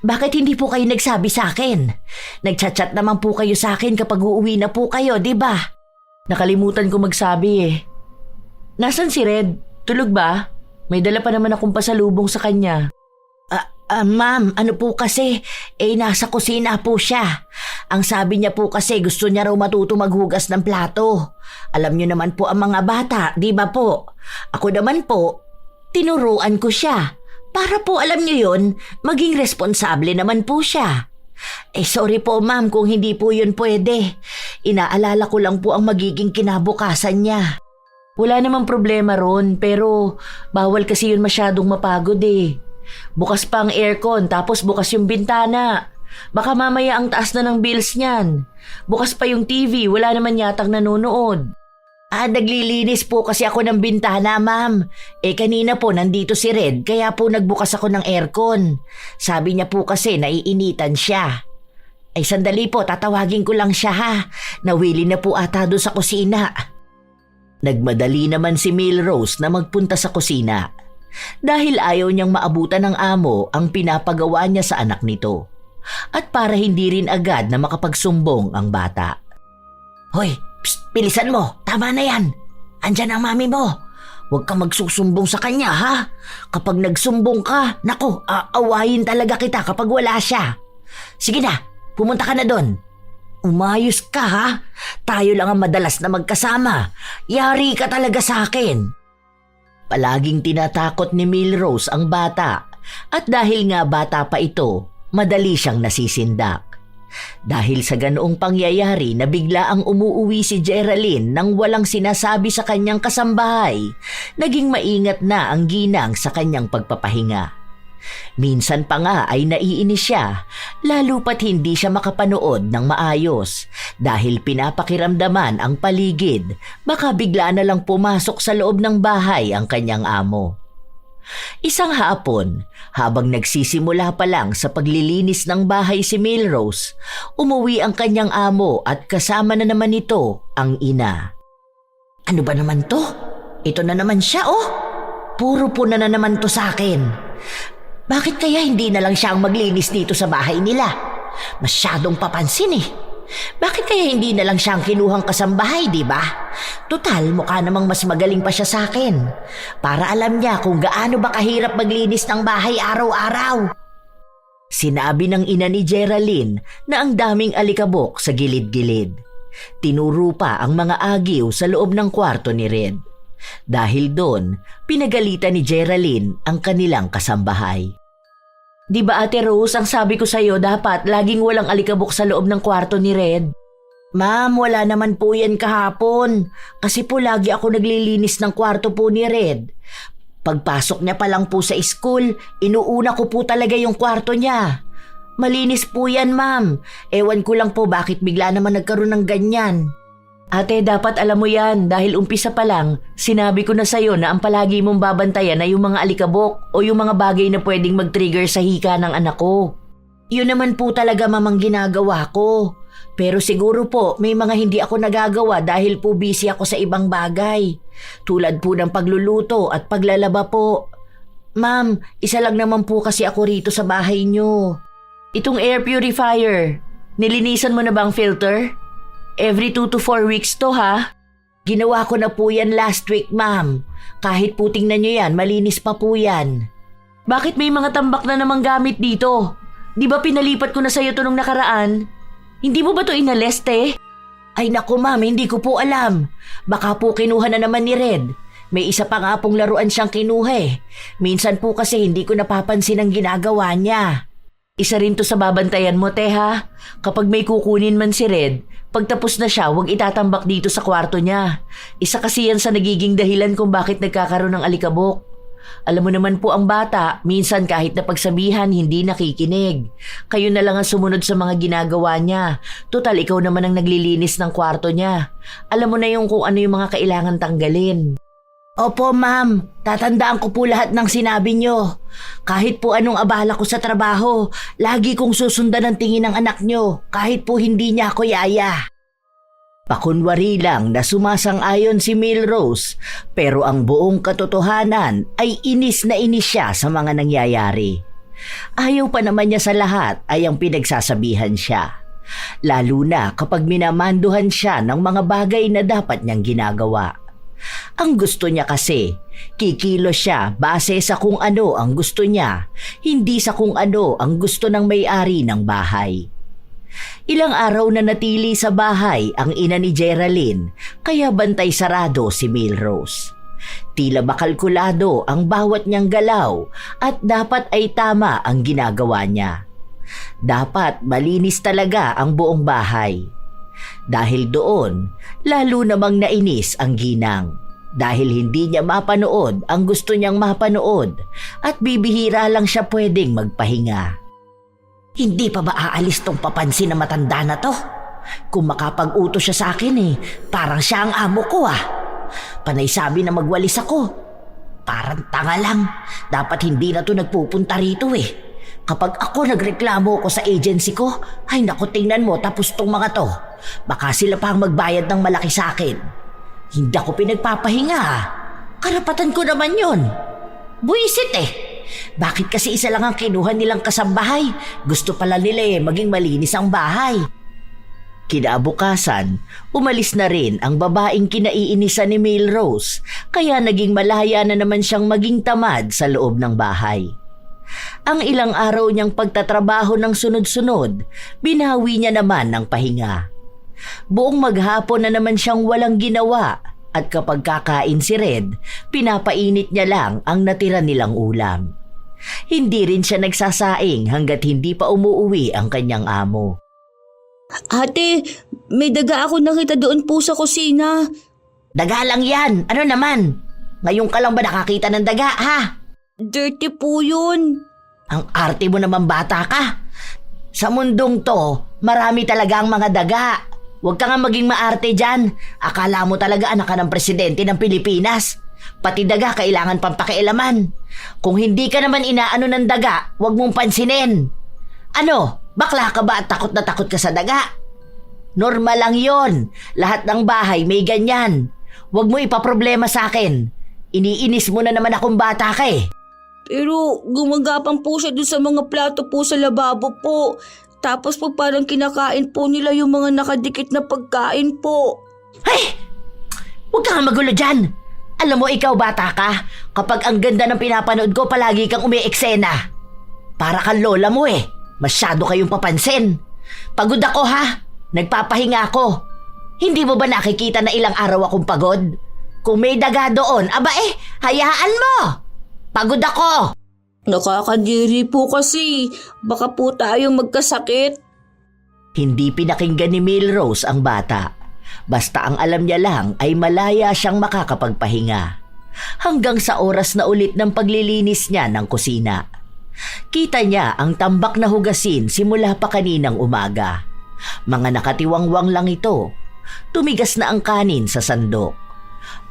Bakit hindi po kayo nagsabi sa akin? Nagchat-chat naman po kayo sa akin kapag uuwi na po kayo, di ba? Nakalimutan ko magsabi Nasaan si Red? Tulog ba? May dala pa naman akong pasalubong sa kanya. Ma'am, ano po kasi? Nasa kusina po siya. Ang sabi niya po kasi gusto niya raw matuto maghugas ng plato. Alam niyo naman po ang mga bata, di ba po? Ako naman po, tinuruan ko siya. Para po alam niyo yun, maging responsable naman po siya. Sorry po ma'am kung hindi po yun pwede. Inaalala ko lang po ang magiging kinabukasan niya. Wala namang problema ron, pero bawal kasi yun masyadong mapagod eh. Bukas pa ang aircon, tapos bukas yung bintana. Baka mamaya ang taas na ng bills niyan. Bukas pa yung TV, wala naman yatang nanonood. Naglilinis po kasi ako ng bintana, ma'am. Kanina po nandito si Red, kaya po nagbukas ako ng aircon. Sabi niya po kasi naiinitan siya. Sandali po, tatawagin ko lang siya ha. Nawili na po ata doon sa kusina. Nagmadali naman si Milrose na magpunta sa kusina. Dahil ayaw niyang maabutan ng amo ang pinapagawa niya sa anak nito. At para hindi rin agad na makapagsumbong ang bata. Hoy, psst, bilisan mo. Tama na yan. Andyan ang mami mo. Huwag kang magsusumbong sa kanya ha. Kapag nagsumbong ka, nako, aawayin talaga kita kapag wala siya. Sige na, pumunta ka na doon. Umayos ka ha. Tayo lang ang madalas na magkasama. Yari ka talaga sa akin. Palaging tinatakot ni Milrose ang bata. At dahil nga bata pa ito, madali siyang nasisindak. Dahil sa ganoong pangyayari na bigla ang umuuwi si Geraldine nang walang sinasabi sa kanyang kasambahay, naging maingat na ang ginang sa kanyang pagpapahinga. Minsan pa nga ay naiinis siya, lalo pat hindi siya makapanood ng maayos dahil pinapakiramdaman ang paligid, baka bigla na lang pumasok sa loob ng bahay ang kanyang amo. Isang hapon, habang nagsisimula pa lang sa paglilinis ng bahay si Milrose, umuwi ang kanyang amo at kasama na naman ito ang ina. Ano ba naman to? Ito na naman siya oh. Puro puna na naman to sa akin. Bakit kaya hindi na lang siya ang maglinis dito sa bahay nila? Masyadong papansin eh. Bakit kaya hindi na lang siya ang kinuhang kasambahay, di ba? Tutal, mukha namang mas magaling pa siya sa akin. Para alam niya kung gaano ba kahirap maglinis ng bahay araw-araw. Sinabi ng ina ni Geraldine na ang daming alikabok sa gilid-gilid. Tinuro pa ang mga agiw sa loob ng kwarto ni Red. Dahil doon, pinagalitan ni Geraldine ang kanilang kasambahay. Di ba Ate Rose, ang sabi ko sa'yo dapat laging walang alikabok sa loob ng kwarto ni Red? Ma'am, wala naman po yan kahapon. Kasi po lagi ako naglilinis ng kwarto po ni Red. Pagpasok niya pa lang po sa school, inuuna ko po talaga yung kwarto niya. Malinis po yan, ma'am. Ewan ko lang po bakit bigla naman nagkaroon ng ganyan. Ate, dapat alam mo yan dahil umpisa pa lang, sinabi ko na sa'yo na ang palagi mong babantayan ay yung mga alikabok o yung mga bagay na pwedeng mag-trigger sa hika ng anak ko. Yun naman po talaga mamang ginagawa ko. Pero siguro po may mga hindi ako nagagawa dahil po busy ako sa ibang bagay. Tulad po ng pagluluto at paglalaba po. Ma'am, isa lang naman po kasi ako rito sa bahay niyo. Itong air purifier, nilinisan mo na bang filter? Every 2 to 4 weeks to ha? Ginawa ko na po yan last week, ma'am. Kahit po tingnan nyo yan, malinis pa po yan. Bakit may mga tambak na namang gamit dito? Di ba pinalipat ko na sa'yo to nung nakaraan? Hindi mo ba to inaleste? Ay naku ma'am, hindi ko po alam. Baka po kinuha na naman ni Red. May isa pa nga pong laruan siyang kinuha eh. Minsan po kasi hindi ko napapansin ang ginagawa niya. Isa rin to sa babantayan mo, Teha. Kapag may kukunin man si Red, pagtapos na siya, huwag itatambak dito sa kwarto niya. Isa kasi yan sa nagiging dahilan kung bakit nagkakaroon ng alikabok. Alam mo naman po ang bata, minsan kahit na pagsabihan, hindi nakikinig. Kayo na lang ang sumunod sa mga ginagawa niya. Total, ikaw naman ang naglilinis ng kwarto niya. Alam mo na yung kung ano yung mga kailangan tanggalin. Opo ma'am, tatandaan ko po lahat ng sinabi niyo. Kahit po anong abala ko sa trabaho, lagi kong susundan ang tingin ng anak niyo, kahit po hindi niya ako yaya. Pakunwari lang na sumasang-ayon si Milrose, pero ang buong katotohanan ay inis na inis siya sa mga nangyayari. Ayaw pa naman niya sa lahat ay ang pinagsasabihan siya. Lalo na kapag minamanduhan siya ng mga bagay na dapat niyang ginagawa. Ang gusto niya kasi, kikilos siya base sa kung ano ang gusto niya, hindi sa kung ano ang gusto ng may-ari ng bahay. Ilang araw na natili sa bahay ang ina ni Geraldine, kaya bantay sarado si Milrose. Tila ba kalkulado ang bawat niyang galaw at dapat ay tama ang ginagawa niya. Dapat malinis talaga ang buong bahay. Dahil doon, lalo namang nainis ang ginang. Dahil hindi niya mapanood ang gusto niyang mapanood at bibihira lang siya pwedeng magpahinga. Hindi pa ba aalis tong papansin na matanda na to? Kung makapag-utos siya sa akin parang siya ang amo ko Panay sabi na magwalis ako. Parang tanga lang. Dapat hindi na to nagpupunta rito Kapag ako nagreklamo ko sa agency ko, ay naku tingnan mo tapos tong mga to. Baka sila pa ang magbayad ng malaki sa akin. Hindi ako pinagpapahinga Karapatan ko naman yun. Buisit Bakit kasi isa lang ang kinuha nilang kasambahay? Gusto pala nila maging malinis ang bahay. Kinabukasan, umalis na rin ang babaeng kinaiinisan ni Melrose kaya naging malaya na naman siyang maging tamad sa loob ng bahay. Ang ilang araw niyang pagtatrabaho ng sunod-sunod, binawi niya naman ng pahinga. Buong maghapon na naman siyang walang ginawa at kapag kakain si Red, pinapainit niya lang ang natira nilang ulam. Hindi rin siya nagsasaing hanggat hindi pa umuuwi ang kanyang amo. Ate, may daga ako nakita doon po sa kusina. Daga lang yan. Ano naman? Ngayon ka lang ba nakakita ng daga, ha? Dirty po yun. Ang arte mo naman bata ka. Sa mundong to, marami talaga ang mga daga. Huwag ka nga maging maarte dyan. Akala mo talaga anak ka ng presidente ng Pilipinas. Pati daga kailangan pang pakialaman. Kung hindi ka naman inaano ng daga, huwag mong pansinin. Ano? Bakla ka ba at takot na takot ka sa daga? Normal lang yon. Lahat ng bahay may ganyan. Huwag mo ipaproblema sa akin. Iniinis mo na naman akong bata ka Pero gumagapang po siya doon sa mga plato po sa lababo po. Tapos po parang kinakain po nila yung mga nakadikit na pagkain po. Ay! Huwag ka nga magulo dyan. Alam mo ikaw bata ka, kapag ang ganda ng pinapanood ko palagi kang umi-eksena. Para kang lola mo Masyado kayong papansin. Pagod ako ha. Nagpapahinga ako. Hindi mo ba nakikita na ilang araw akong pagod? Kung may daga doon, hayaan mo. Pagod ako. Nakakadiri po kasi. Baka po tayong magkasakit. Hindi pinakinggan ni Melrose ang bata. Basta ang alam niya lang ay malaya siyang makakapagpahinga. Hanggang sa oras na ulit ng paglilinis niya ng kusina. Kita niya ang tambak na hugasin simula pa kaninang umaga. Mga nakatiwangwang lang ito. Tumigas na ang kanin sa sandok.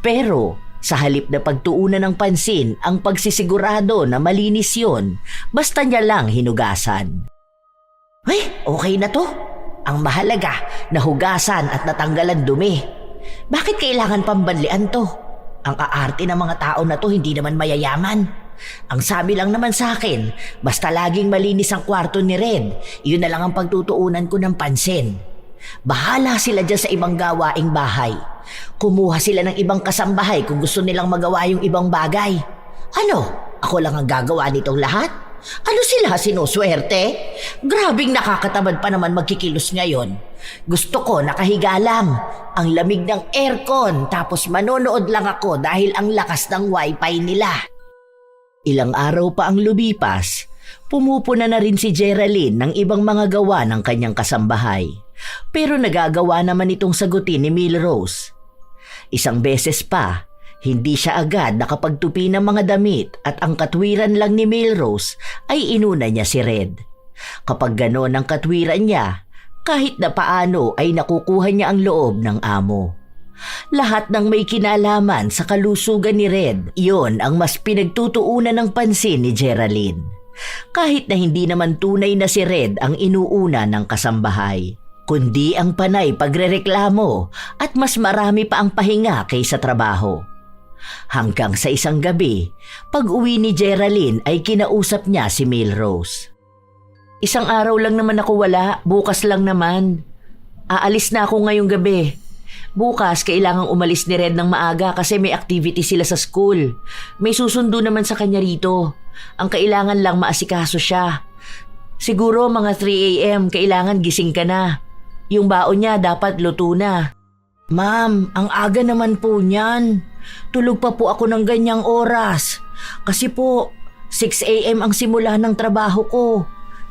Pero sa halip na pagtuunan ng pansin ang pagsisigurado na malinis yon, basta niya lang hinugasan. Ay, okay na to. Ang mahalaga, nahugasan at natanggalan dumi. Bakit kailangan pambanlian to? Ang aarte ng mga tao na to hindi naman mayayaman. Ang sabi lang naman sa akin, basta laging malinis ang kwarto ni Red, yun na lang ang pagtutuunan ko ng pansin. Bahala sila dyan sa ibang gawaing bahay. Kumuha sila ng ibang kasambahay kung gusto nilang magawa yung ibang bagay. Ano? Ako lang ang gagawa nitong lahat? Ano sila sinuswerte? Grabing nakakatamad pa naman magkikilos ngayon. Gusto ko nakahiga lang, ang lamig ng aircon tapos manonood lang ako dahil ang lakas ng wifi nila. Ilang araw pa ang lumipas, pumupuna na rin si Geraldine ng ibang mga gawa ng kanyang kasambahay. Pero nagagawa naman itong sagutin ni Melrose. Isang beses pa, hindi siya agad nakapagtupi ng mga damit at ang katwiran lang ni Melrose ay inuna niya si Red. Kapag gano'n ang katwiran niya, kahit na paano ay nakukuha niya ang loob ng amo. Lahat ng may kinalaman sa kalusugan ni Red, iyon ang mas pinagtutuunan ng pansin ni Geraldine. Kahit na hindi naman tunay na si Red ang inuuna ng kasambahay, kundi ang panay pagrereklamo at mas marami pa ang pahinga kaysa trabaho. Hanggang sa isang gabi, pag-uwi ni Geraldine ay kinausap niya si Melrose. Isang araw lang naman ako wala, bukas lang naman. Aalis na ako ngayong gabi. Bukas, kailangang umalis ni Red ng maaga kasi may activity sila sa school. May susundo naman sa kanya rito. Ang kailangan lang maasikaso siya. Siguro mga 3 a.m. kailangan gising ka na. Yung baon niya dapat luto na. Ma'am, ang aga naman po niyan. Tulog pa po ako ng ganyang oras. Kasi po, 6 a.m. ang simula ng trabaho ko.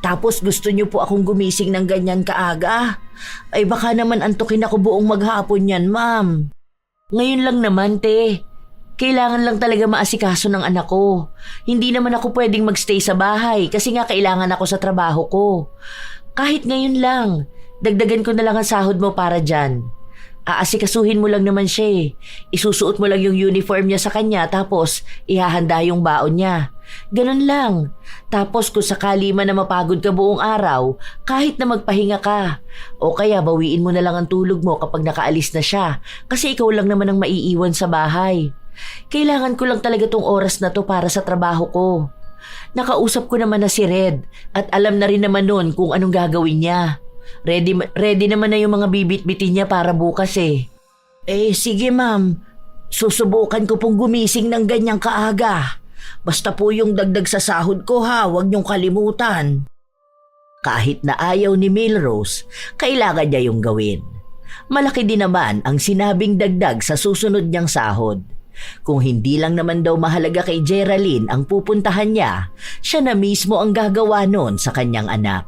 Tapos gusto niyo po akong gumising ng ganyan kaaga? Ay baka naman antukin ako buong maghapon yan, ma'am. Ngayon lang naman, te. Kailangan lang talaga maasikaso ng anak ko. Hindi naman ako pwedeng magstay sa bahay kasi nga kailangan ako sa trabaho ko. Kahit ngayon lang, dagdagan ko na lang ang sahod mo para dyan. Aasikasuhin mo lang naman siya eh. Isusuot mo lang yung uniform niya sa kanya tapos ihahanda yung baon niya. Ganun lang. Tapos kung sakali man na mapagod ka buong araw, kahit na magpahinga ka. O kaya bawiin mo na lang ang tulog mo kapag nakaalis na siya kasi ikaw lang naman ang maiiwan sa bahay. Kailangan ko lang talaga tong oras na to para sa trabaho ko. Nakausap ko naman na si Red at alam na rin naman nun kung anong gagawin niya. Ready naman na yung mga bibit-bitin niya para bukas eh. Sige ma'am. Susubukan ko pong gumising ng ganyang kaaga. Basta po yung dagdag sa sahod ko ha, huwag niyong kalimutan. Kahit na ayaw ni Milrose, kailangan niya yung gawin. Malaki din naman ang sinabing dagdag sa susunod niyang sahod. Kung hindi lang naman daw mahalaga kay Geraldine ang pupuntahan niya, siya na mismo ang gagawa nun sa kanyang anak.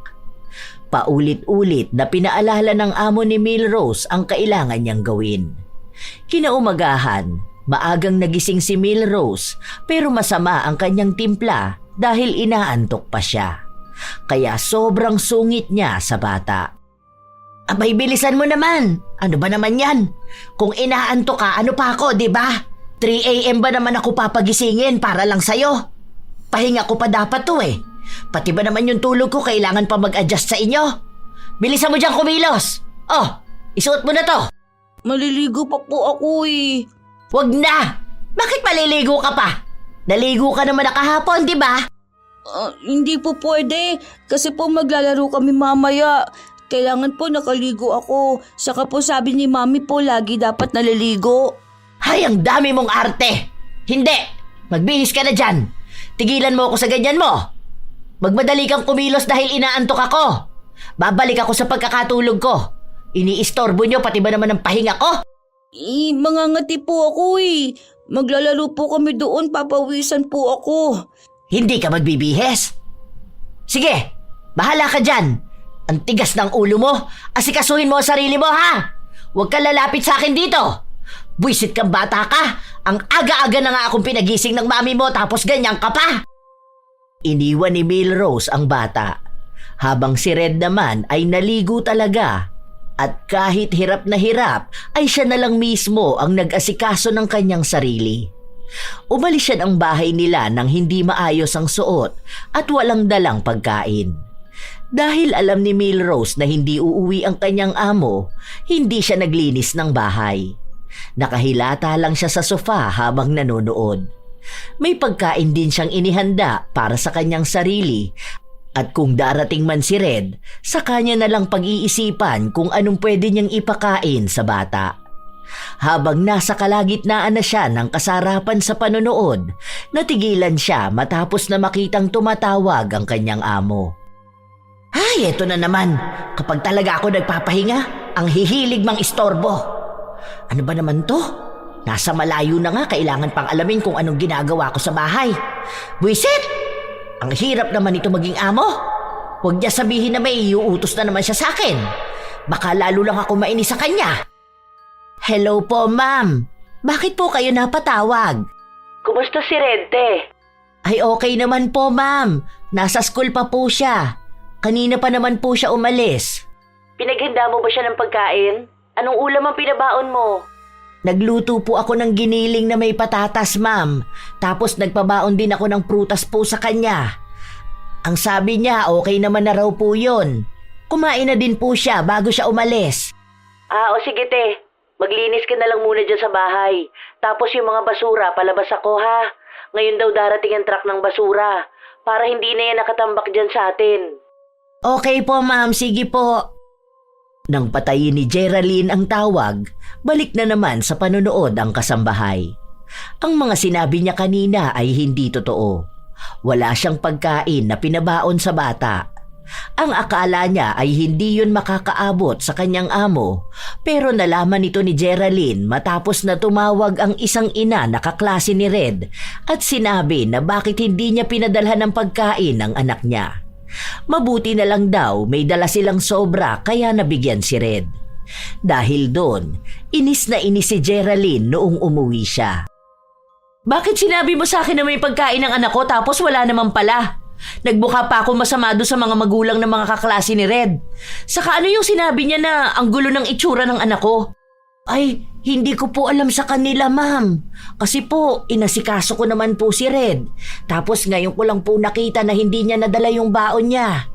Paulit-ulit na pinaalala ng amo ni Milrose ang kailangan niyang gawin. Kinaumagahan, maagang nagising si Milrose pero masama ang kanyang timpla dahil inaantok pa siya. Kaya sobrang sungit niya sa bata. Abay, bilisan mo naman. Ano ba naman yan? Kung inaantok ka, ano pa ako, di ba? 3 a.m. ba naman ako papagisingin para lang sa'yo? Pahinga ko pa dapat to eh. Pati ba naman yung tulog ko kailangan pa mag-adjust sa inyo? Bilisan mo dyan kumilos! Oh, isuot mo na to! Maliligo pa po ako eh. Wag na! Bakit maliligo ka pa? Naligo ka naman na kahapon, di ba? Hindi po pwede kasi po maglalaro kami mamaya. Kailangan po nakaligo ako. Saka po sabi ni Mami po lagi dapat naliligo. Hay, ang dami mong arte! Hindi! Magbihis ka na dyan! Tigilan mo ako sa ganyan mo! Magmadali kang kumilos dahil inaantok ako. Babalik ako sa pagkakatulog ko. Iniistorbo nyo pati ba naman ang pahinga ko? Mangangati po ako eh. Maglalaro po kami doon, papawisan po ako. Hindi ka magbibihes? Sige, bahala ka dyan. Ang tigas ng ulo mo. Asikasuhin mo ang sarili mo ha. Huwag ka lalapit sa akin dito. Buisit kang bata ka. Ang aga-aga na nga akong pinagising ng mami mo tapos ganyan ka pa. Iniwan ni Milrose ang bata, habang si Red naman ay naligo talaga at kahit hirap na hirap ay siya na lang mismo ang nag-asikaso ng kanyang sarili. Umalis siya ng bahay nila nang hindi maayos ang suot at walang dalang pagkain. Dahil alam ni Milrose na hindi uuwi ang kanyang amo, hindi siya naglinis ng bahay. Nakahilata lang siya sa sofa habang nanonood. May pagkain din siyang inihanda para sa kanyang sarili at kung darating man si Red, sa kanya na lang pag-iisipan kung anong pwede niyang ipakain sa bata. Habang nasa kalagitnaan na siya ng kasarapan sa panonood, natigilan siya matapos na makitang tumatawag ang kanyang amo. Ay, eto na naman. Kapag talaga ako nagpapahinga, ang hihilig mang istorbo. Ano ba naman to? Nasa malayo na nga, kailangan pang alamin kung anong ginagawa ko sa bahay. Buisit! Ang hirap naman ito maging amo. Huwag niya sabihin na may iuutos na naman siya sa akin. Baka lalo lang ako mainis sa kanya. Hello po, ma'am. Bakit po kayo napatawag? Kumusta si Red, te? Ay, okay naman po, ma'am. Nasa school pa po siya. Kanina pa naman po siya umalis. Pinaghanda mo ba siya ng pagkain? Anong ulam ang pinabaon mo? Nagluto po ako ng giniling na may patatas, ma'am. Tapos nagpabaon din ako ng prutas po sa kanya. Ang sabi niya, okay naman na raw po yun. Kumain na din po siya bago siya umalis. O sige te. Maglinis ka na lang muna dyan sa bahay. Tapos yung mga basura, palabas ako ha. Ngayon daw darating ang truck ng basura. Para hindi na yan nakatambak dyan sa atin. Okay po, ma'am. Sige po. Nang patayin ni Geraldine ang tawag, balik na naman sa panonood ang kasambahay. Ang mga sinabi niya kanina ay hindi totoo. Wala siyang pagkain na pinabaon sa bata. Ang akala niya ay hindi yun makakaabot sa kanyang amo, pero nalaman ito ni Geraldine matapos na tumawag ang isang ina na kaklase ni Red at sinabi na bakit hindi niya pinadalhan ng pagkain ang anak niya. Mabuti na lang daw may dala silang sobra kaya nabigyan si Red. Dahil doon, inis na inis si Geraldine noong umuwi siya. Bakit sinabi mo sa akin na may pagkain ng anak ko tapos wala naman pala? Nagbuka pa ako masama doon sa mga magulang ng mga kaklase ni Red. Saka ano yung sinabi niya na ang gulo ng itsura ng anak ko? Ay, hindi ko po alam sa kanila, ma'am. Kasi po, inasikaso ko naman po si Red. Tapos ngayon ko lang po nakita na hindi niya nadala yung baon niya.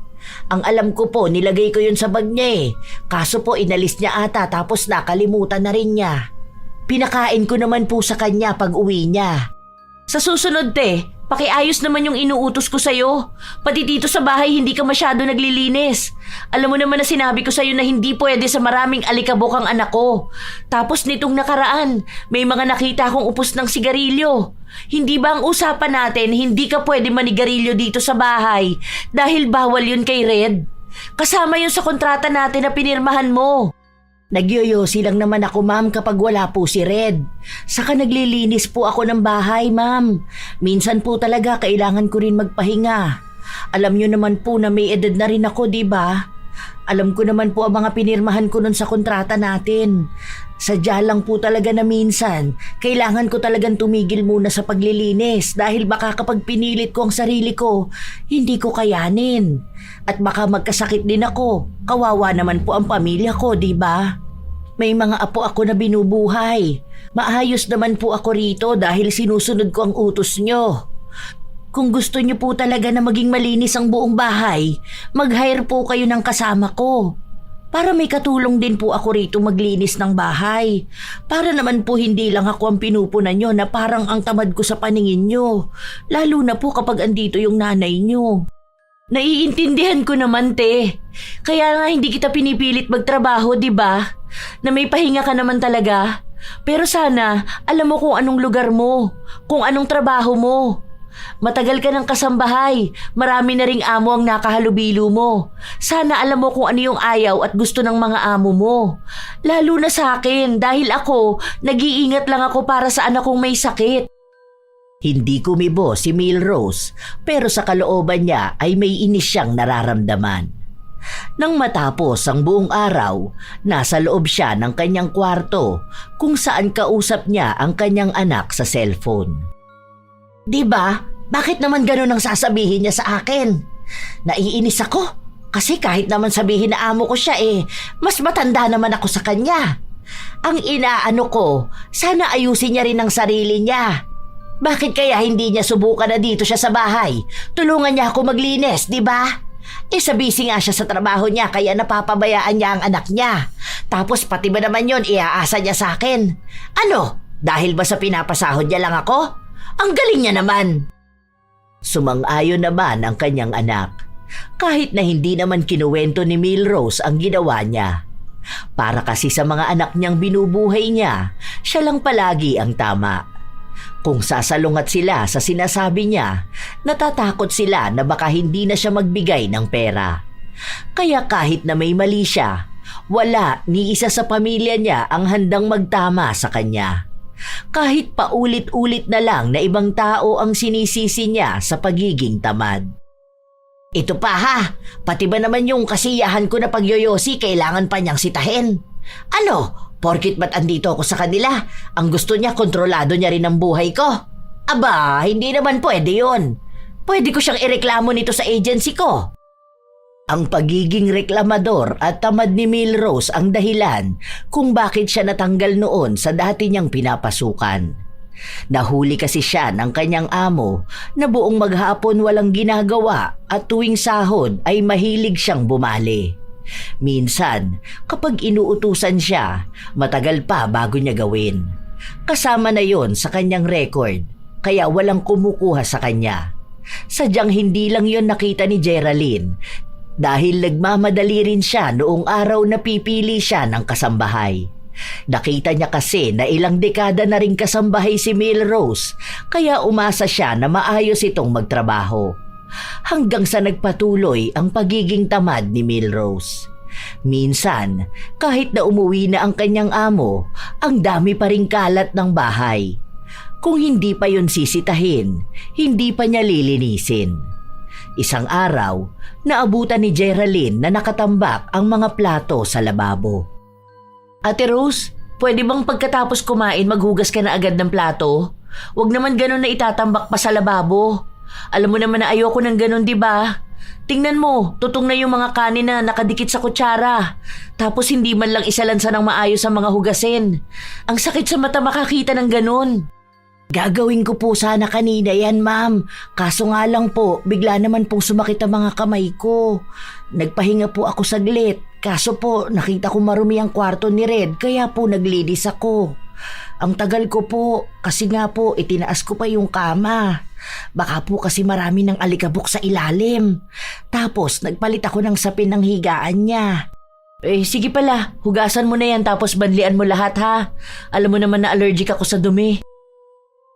Ang alam ko po, nilagay ko yun sa bag niya eh. Kaso po, inalis niya ata tapos nakalimutan na rin niya. Pinakain ko naman po sa kanya pag uwi niya. Sa susunod, te, pakiayos naman yung inuutos ko sa'yo. Pati dito sa bahay hindi ka masyado naglilinis. Alam mo naman na sinabi ko sa'yo na hindi pwede sa maraming alikabok ang anak ko. Tapos nitong nakaraan, may mga nakita akong upos ng sigarilyo. Hindi ba ang usapan natin hindi ka pwede manigarilyo dito sa bahay dahil bawal yun kay Red? Kasama yun sa kontrata natin na pinirmahan mo. Nagyoyosi lang naman ako, ma'am, kapag wala po si Red. Saka naglilinis po ako ng bahay, ma'am. Minsan po talaga kailangan ko rin magpahinga. Alam niyo naman po na may edad na rin ako, di ba? Alam ko naman po ang mga pinirmahan ko nun sa kontrata natin. Sadya lang po talaga na minsan, kailangan ko talagang tumigil muna sa paglilinis dahil baka kapag pinilit ko ang sarili ko, hindi ko kayanin. At baka magkasakit din ako. Kawawa naman po ang pamilya ko, di ba? May mga apo ako na binubuhay. Maayos naman po ako rito dahil sinusunod ko ang utos nyo. Kung gusto nyo po talaga na maging malinis ang buong bahay, mag-hire po kayo ng kasama ko. Para may katulong din po ako rito maglinis ng bahay. Para naman po hindi lang ako ang pinupunan nyo na parang ang tamad ko sa paningin nyo. Lalo na po kapag andito yung nanay nyo. Naiintindihan ko naman, te. Kaya nga hindi kita pinipilit magtrabaho, di ba? Na may pahinga ka naman talaga. Pero sana, alam mo kung anong lugar mo, kung anong trabaho mo. Matagal ka ng kasambahay, marami na ring amo ang nakahalubilo mo. Sana alam mo kung ano yung ayaw at gusto ng mga amo mo. Lalo na sa akin dahil ako, nag-iingat lang ako para sa anak kong may sakit. Hindi kumibo si Milrose pero sa kalooban niya ay may inis siyang nararamdaman. Nang matapos ang buong araw, nasa loob siya ng kanyang kwarto kung saan kausap niya ang kanyang anak sa cellphone. Diba? Bakit naman ganun ang sasabihin niya sa akin? Naiinis ako kasi kahit naman sabihin na amo ko siya mas matanda naman ako sa kanya. Ang inaano ko, sana ayusin niya rin ang sarili niya. Bakit kaya hindi niya subukan na dito siya sa bahay? Tulungan niya ako maglinis, di ba? Sa busy nga siya sa trabaho niya kaya napapabayaan niya ang anak niya. Tapos pati ba naman yon iaasa niya sa akin? Ano? Dahil ba sa pinapasahod niya lang ako? Ang galing niya naman. Sumang-ayon naman ang kanyang anak. Kahit na hindi naman kinuwento ni Milrose ang ginawa niya. Para kasi sa mga anak niyang binubuhay niya, siya lang palagi ang tama. Kung sasalungat sila sa sinasabi niya, natatakot sila na baka hindi na siya magbigay ng pera. Kaya kahit na may mali siya, wala ni isa sa pamilya niya ang handang magtama sa kanya. Kahit paulit-ulit na lang na ibang tao ang sinisisi niya sa pagiging tamad. Ito pa ha, pati ba naman yung kasiyahan ko na pagyoyosi kailangan pa niyang sitahin? Ano? Porkit ba't andito ako sa kanila? Ang gusto niya, kontrolado niya rin ang buhay ko. Aba, hindi naman pwede yun. Pwede ko siyang ireklamo nito sa agency ko. Ang pagiging reklamador at tamad ni Milrose ang dahilan kung bakit siya natanggal noon sa dati niyang pinapasukan. Nahuli kasi siya ng kanyang amo na buong maghapon walang ginagawa at tuwing sahod ay mahilig siyang bumali. Minsan, kapag inuutusan siya, matagal pa bago niya gawin. Kasama na yon sa kanyang record, kaya walang kumukuha sa kanya. Sadyang hindi lang yon nakita ni Geraldine dahil nagmamadali rin siya noong araw na pipili siya ng kasambahay. Nakita niya kasi na ilang dekada na rin kasambahay si Milrose, kaya umasa siya na maayos itong magtrabaho. Hanggang sa nagpatuloy ang pagiging tamad ni Milrose. Minsan, kahit na umuwi na ang kanyang amo, ang dami pa ring kalat ng bahay. Kung hindi pa yon sisitahin, hindi pa niya lilinisin. Isang araw, naabutan ni Geraldine na nakatambak ang mga plato sa lababo. Ate Rose, pwede bang pagkatapos kumain maghugas ka na agad ng plato? Huwag naman ganun na itatambak pa sa lababo. Alam mo naman na ayoko ng ganun, di ba? Tingnan mo, tutong na yung mga kanin na nakadikit sa kutsara. Tapos hindi man lang isalansa ng maayos ang mga hugasin. Ang sakit sa mata makakita ng ganun. Gagawin ko po sana kanina yan, ma'am. Kaso nga lang po, bigla naman pong sumakit ang mga kamay ko. Nagpahinga po ako saglit. Kaso po, nakita ko marumi ang kwarto ni Red, kaya po naglinis ako. Ang tagal ko po, kasi nga po, itinaas ko pa yung kama. Baka po kasi marami ng alikabok sa ilalim. Tapos, nagpalit ako ng sapin ng higaan niya. Sige pala, hugasan mo na yan tapos banlian mo lahat ha. Alam mo naman na allergic ako sa dumi.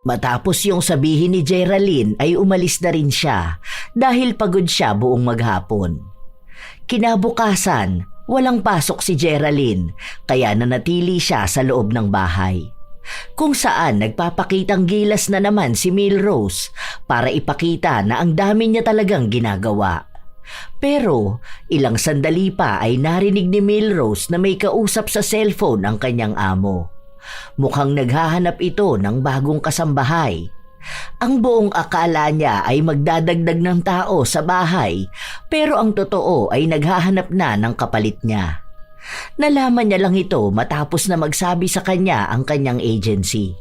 Matapos yung sabihin ni Geraldine ay umalis na rin siya dahil pagod siya buong maghapon. Kinabukasan, walang pasok si Geraldine kaya nanatili siya sa loob ng bahay. Kung saan nagpapakitang gilas na naman si Milrose para ipakita na ang dami niya talagang ginagawa. Pero ilang sandali pa ay narinig ni Milrose na may kausap sa cellphone ang kanyang amo. Mukhang naghahanap ito ng bagong kasambahay. Ang buong akala niya ay magdadagdag ng tao sa bahay, pero ang totoo ay naghahanap na ng kapalit niya. Nalaman niya lang ito matapos na magsabi sa kanya ang kanyang agency.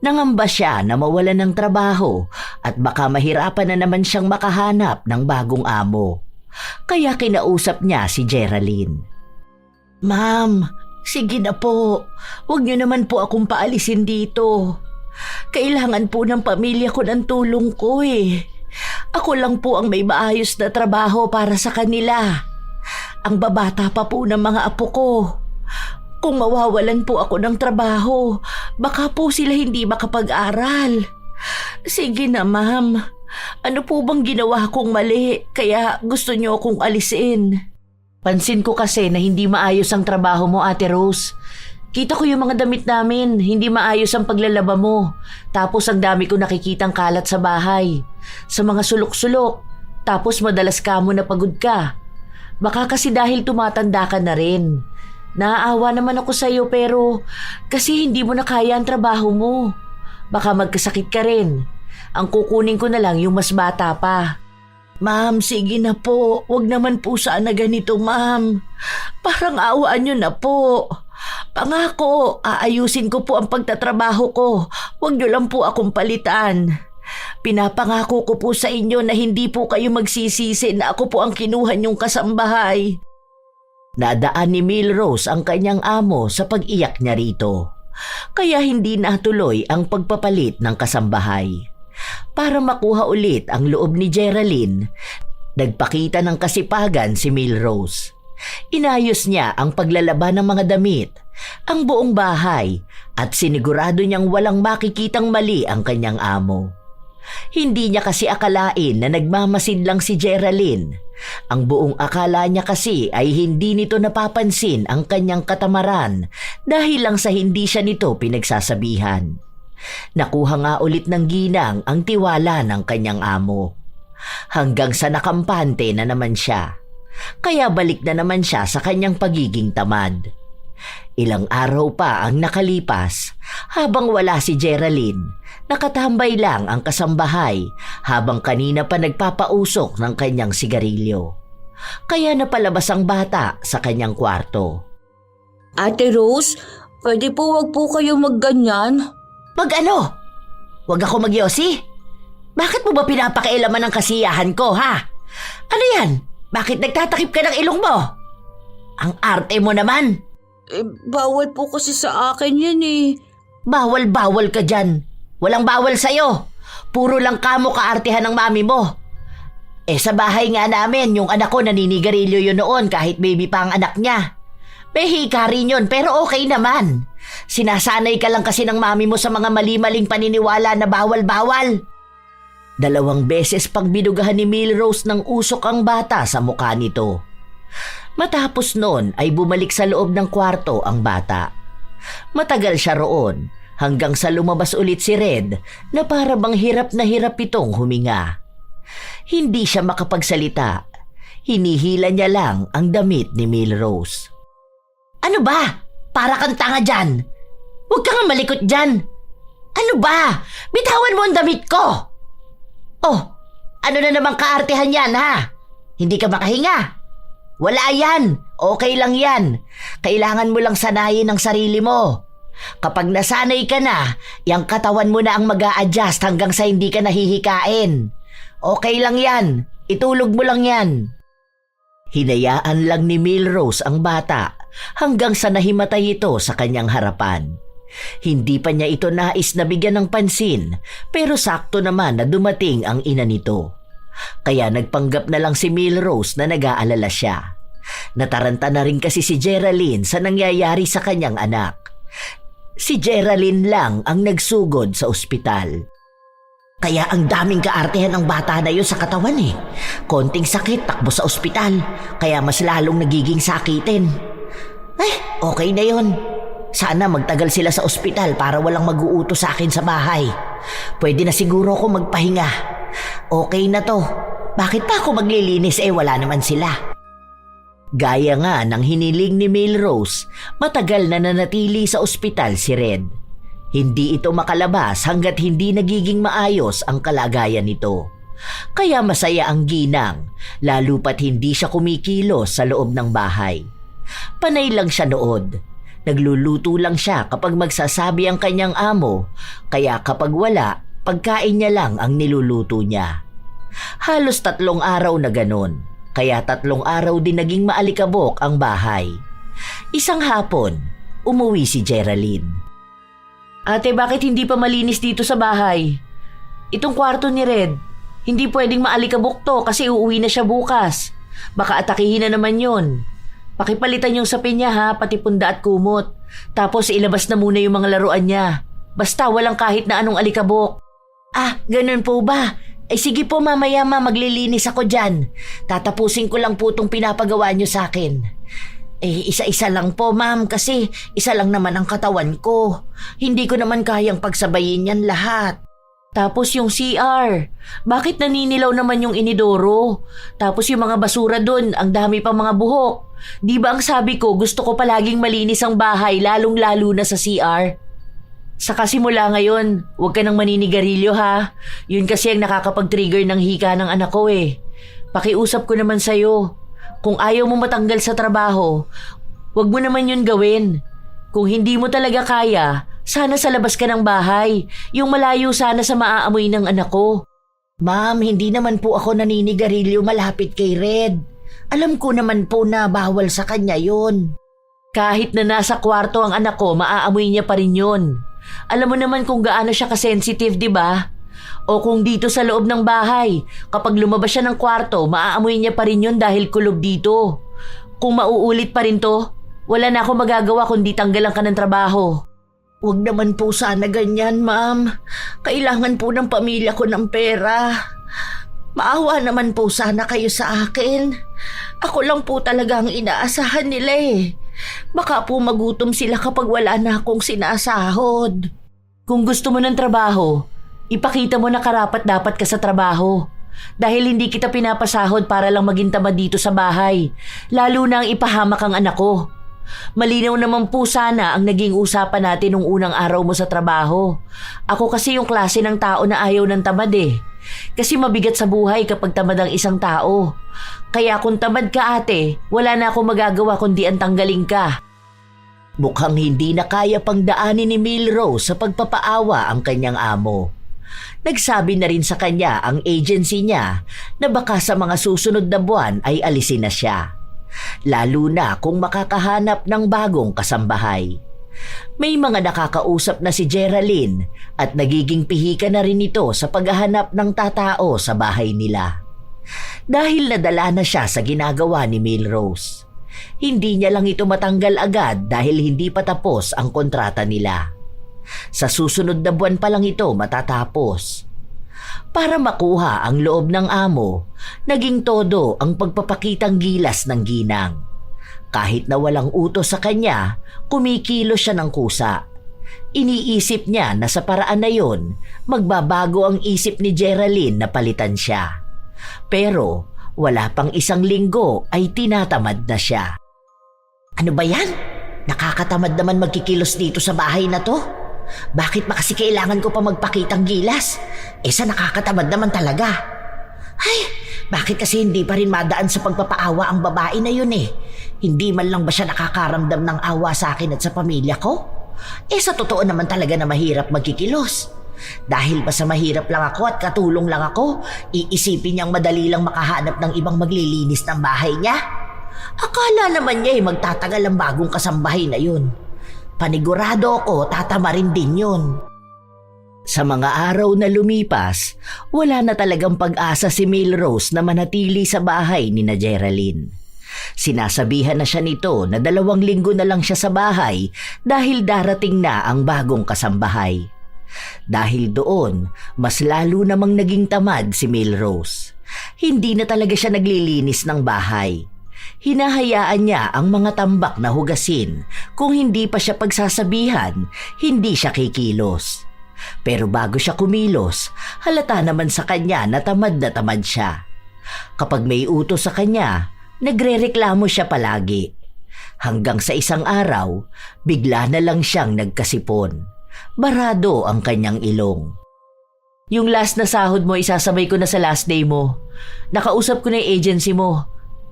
Nangamba siya na mawalan ng trabaho at baka mahirapan na naman siyang makahanap ng bagong amo. Kaya kinausap niya si Geraldine. Ma'am, sige na po. Huwag niyo naman po akong paalisin dito. Kailangan po ng pamilya ko ng tulong ko eh. Ako lang po ang may maayos na trabaho para sa kanila. Ang babata pa po ng mga apo ko. Kung mawawalan po ako ng trabaho, baka po sila hindi makapag-aral. Sige na, ma'am. Ano po bang ginawa kong mali kaya gusto niyo akong alisin? Pansin ko kasi na hindi maayos ang trabaho mo, Ate Rose. Kita ko yung mga damit namin, hindi maayos ang paglalaba mo. Tapos ang dami ko nakikitang kalat sa bahay. Sa mga sulok-sulok. Tapos madalas ka mo na pagod ka. Baka kasi dahil tumatanda ka na rin. Naaawa naman ako sa'yo pero kasi hindi mo na kaya ang trabaho mo. Baka magkasakit ka rin. Ang kukunin ko na lang yung mas bata pa. Ma'am, sige na po. Huwag naman po sana ganito, ma'am. Parang awaan niyo na po. Pangako, aayusin ko po ang pagtatrabaho ko. Huwag niyo lang po akong palitan. Pinapangako ko po sa inyo na hindi po kayo magsisisi na ako po ang kinuha niyong kasambahay. Nadaan ni Milrose ang kanyang amo sa pag-iyak niya rito. Kaya hindi natuloy ang pagpapalit ng kasambahay. Para makuha ulit ang loob ni Geraldine, nagpakita ng kasipagan si Milrose. Inayos niya ang paglalaba ng mga damit, ang buong bahay at sinigurado niyang walang makikitang mali ang kanyang amo. Hindi niya kasi akalain na nagmamasid lang si Geraldine. Ang buong akala niya kasi ay hindi nito napapansin ang kanyang katamaran dahil lang sa hindi siya nito pinagsasabihan. Nakuha nga ulit ng ginang ang tiwala ng kanyang amo. Hanggang sa nakampante na naman siya. Kaya balik na naman siya sa kanyang pagiging tamad. Ilang araw pa ang nakalipas habang wala si Geraldine. Nakatambay lang ang kasambahay habang kanina pa nagpapausok ng kanyang sigarilyo. Kaya napalabas ang bata sa kanyang kwarto. Ate Rose, pwede po wag po kayo magganyan? Mag-ano? Wag ako magyosi? Bakit mo ba pinapakialaman ng kasiyahan ko, ha? Ano yan? Bakit nagtatakip ka ng ilong mo? Ang arte mo naman. Bawal po kasi sa akin yan eh. Bawal-bawal ka dyan. Walang bawal sa'yo. Puro lang kamo kaartehan ng mami mo. Sa bahay nga namin, yung anak ko naninigarilyo yun noon kahit baby pa ang anak niya. May hika rin yun, pero okay naman. Sinasanay ka lang kasi ng mami mo sa mga mali-maling paniniwala na bawal-bawal. 2 beses pang binugahan ni Milrose ng usok ang bata sa mukha nito. Matapos noon ay bumalik sa loob ng kwarto ang bata. Matagal siya roon hanggang sa lumabas ulit si Red na para bang hirap na hirap itong huminga. Hindi siya makapagsalita. Hinihila niya lang ang damit ni Milrose. Ano ba? Para kang tanga dyan. Huwag ka nga malikot dyan. Ano ba? Bitawan mo ang damit ko. Oh, ano na namang kaartehan yan ha? Hindi ka makahinga. Wala yan. Okay lang yan. Kailangan mo lang sanayin ang sarili mo. Kapag nasanay ka na, yung katawan mo na ang mag-a-adjust hanggang sa hindi ka nahihikain. Okay lang yan. Itulog mo lang yan. Hinayaan lang ni Milrose ang bata hanggang sa nahimatay ito sa kanyang harapan. Hindi pa niya ito nais na bigyan ng pansin pero sakto naman na dumating ang ina nito. Kaya nagpanggap na lang si Milrose na nag-aalala siya. Nataranta na rin kasi si Geraldine sa nangyayari sa kanyang anak. Si Geraldine lang ang nagsugod sa ospital. Kaya ang daming kaartehan ng bata na yun sa katawan eh. Konting sakit, takbo sa ospital. Kaya mas lalong nagiging sakitin. Okay na yun. Sana magtagal sila sa ospital para walang mag-uutos sa akin sa bahay. Pwede na siguro ako magpahinga. Okay na to. Bakit pa ako maglilinis wala naman sila? Gaya nga ng hiniling ni Milrose, matagal na nanatili sa ospital si Red. Hindi ito makalabas hanggat hindi nagiging maayos ang kalagayan nito. Kaya masaya ang ginang, lalo pat hindi siya kumikilos sa loob ng bahay. Panay lang siya nood. Nagluluto lang siya kapag magsasabi ang kanyang amo, kaya kapag wala, pagkain niya lang ang niluluto niya. Halos 3 araw na ganon, kaya 3 araw din naging maalikabok ang bahay. Isang hapon, umuwi si Geraldine. Ate, bakit hindi pa malinis dito sa bahay? Itong kwarto ni Red, hindi pwedeng maalikabok to kasi uuwi na siya bukas. Baka atakihin na naman yun. Pakipalitan yung sapin niya ha, pati punda at kumot. Tapos ilabas na muna yung mga laruan niya. Basta walang kahit na anong alikabok. Ganun po ba? Sige po mamaya maglilinis ako dyan. Tatapusin ko lang po itong pinapagawa niyo sa akin. Isa-isa lang po ma'am kasi isa lang naman ang katawan ko. Hindi ko naman kayang pagsabayin yan lahat. Tapos yung CR, bakit naninilaw naman yung inidoro? Tapos yung mga basura dun, ang dami pang mga buhok. Di ba ang sabi ko gusto ko palaging malinis ang bahay lalong-lalo na sa CR? Saka simula ngayon, huwag ka nang maninigarilyo ha. Yun kasi ang nakakapag-trigger ng hika ng anak ko eh. Pakiusap ko naman sa'yo. Kung ayaw mo matanggal sa trabaho, huwag mo naman yun gawin. Kung hindi mo talaga kaya, sana sa labas ka ng bahay. Yung malayo sana sa maaamoy ng anak ko. Ma'am, hindi naman po ako naninigarilyo malapit kay Red. Alam ko naman po na bawal sa kanya yun. Kahit na nasa kwarto ang anak ko, maaamoy niya pa rin yun. Alam mo naman kung gaano siya kasensitive, di ba? O kung dito sa loob ng bahay, kapag lumabas siya ng kwarto, maaamoy niya pa rin yun dahil kulob dito. Kung mauulit pa rin to, wala na ako magagawa kundi tanggalan ka ng trabaho. Huwag naman po sana ganyan, ma'am. Kailangan po ng pamilya ko ng pera. Maawa naman po sana kayo sa akin. Ako lang po talaga ang inaasahan nila eh. Baka po magutom sila kapag wala na akong sinasahod. Kung gusto mo ng trabaho, ipakita mo na karapat-dapat ka sa trabaho. Dahil hindi kita pinapasahod para lang maging tamad dito sa bahay. Lalo na ang ipahamak ang anak ko. Malinaw naman po sana ang naging usapan natin nung unang araw mo sa trabaho. Ako kasi yung klase ng tao na ayaw ng tamad eh. Kasi mabigat sa buhay kapag tamad ang isang tao. Kaya kung tamad ka ate, wala na akong magagawa kundi ang tanggalin ka. Mukhang hindi na kaya pang daanin ni Milrose sa pagpapaawa ang kanyang amo. Nagsabi na rin sa kanya ang agency niya na baka sa mga susunod na buwan ay alisin na siya. Lalo na kung makakahanap ng bagong kasambahay. May mga nakakausap na si Geraldine at nagiging pihika na rin ito sa paghahanap ng tatao sa bahay nila. Dahil nadala na siya sa ginagawa ni Milrose. Hindi niya lang ito matanggal agad dahil hindi pa tapos ang kontrata nila. Sa susunod na buwan pa lang ito matatapos. Para makuha ang loob ng amo, naging todo ang pagpapakitang gilas ng ginang. Kahit na walang utos sa kanya, kumikilos siya ng kusa. Iniisip niya na sa paraan na yon, magbabago ang isip ni Geraldine na palitan siya. Pero wala pang 1 linggo ay tinatamad na siya. Ano ba yan? Nakakatamad naman magkikilos dito sa bahay na to. Bakit ba kasi kailangan ko pa magpakitang gilas? Sa nakakatamad naman talaga. Ay, bakit kasi hindi pa rin madaan sa pagpapaawa ang babae na yun eh? Hindi man lang ba siya nakakaramdam ng awa sa akin at sa pamilya ko? Sa totoo naman talaga na mahirap magkikilos. Dahil ba sa mahirap lang ako at katulong lang ako, iisipin niyang madali lang makahanap ng ibang maglilinis ng bahay niya? Akala naman niya magtatagal ang bagong kasambahay na yun. Panigurado ako, tatamarin din yun. Sa mga araw na lumipas, wala na talagang pag-asa si Milrose na manatili sa bahay ni na Geraldine. Sinasabihan na siya nito na 2 linggo na lang siya sa bahay dahil darating na ang bagong kasambahay. Dahil doon, mas lalo namang naging tamad si Milrose. Hindi na talaga siya naglilinis ng bahay. Hinahayaan niya ang mga tambak na hugasin. Kung hindi pa siya pagsasabihan, hindi siya kikilos. Pero bago siya kumilos, halata naman sa kanya na tamad siya. Kapag may utos sa kanya, nagrereklamo siya palagi. Hanggang sa isang araw, bigla na lang siyang nagkasipon. Barado ang kanyang ilong. Yung last na sahod mo, isasabay ko na sa last day mo. Nakausap ko na yung agency mo.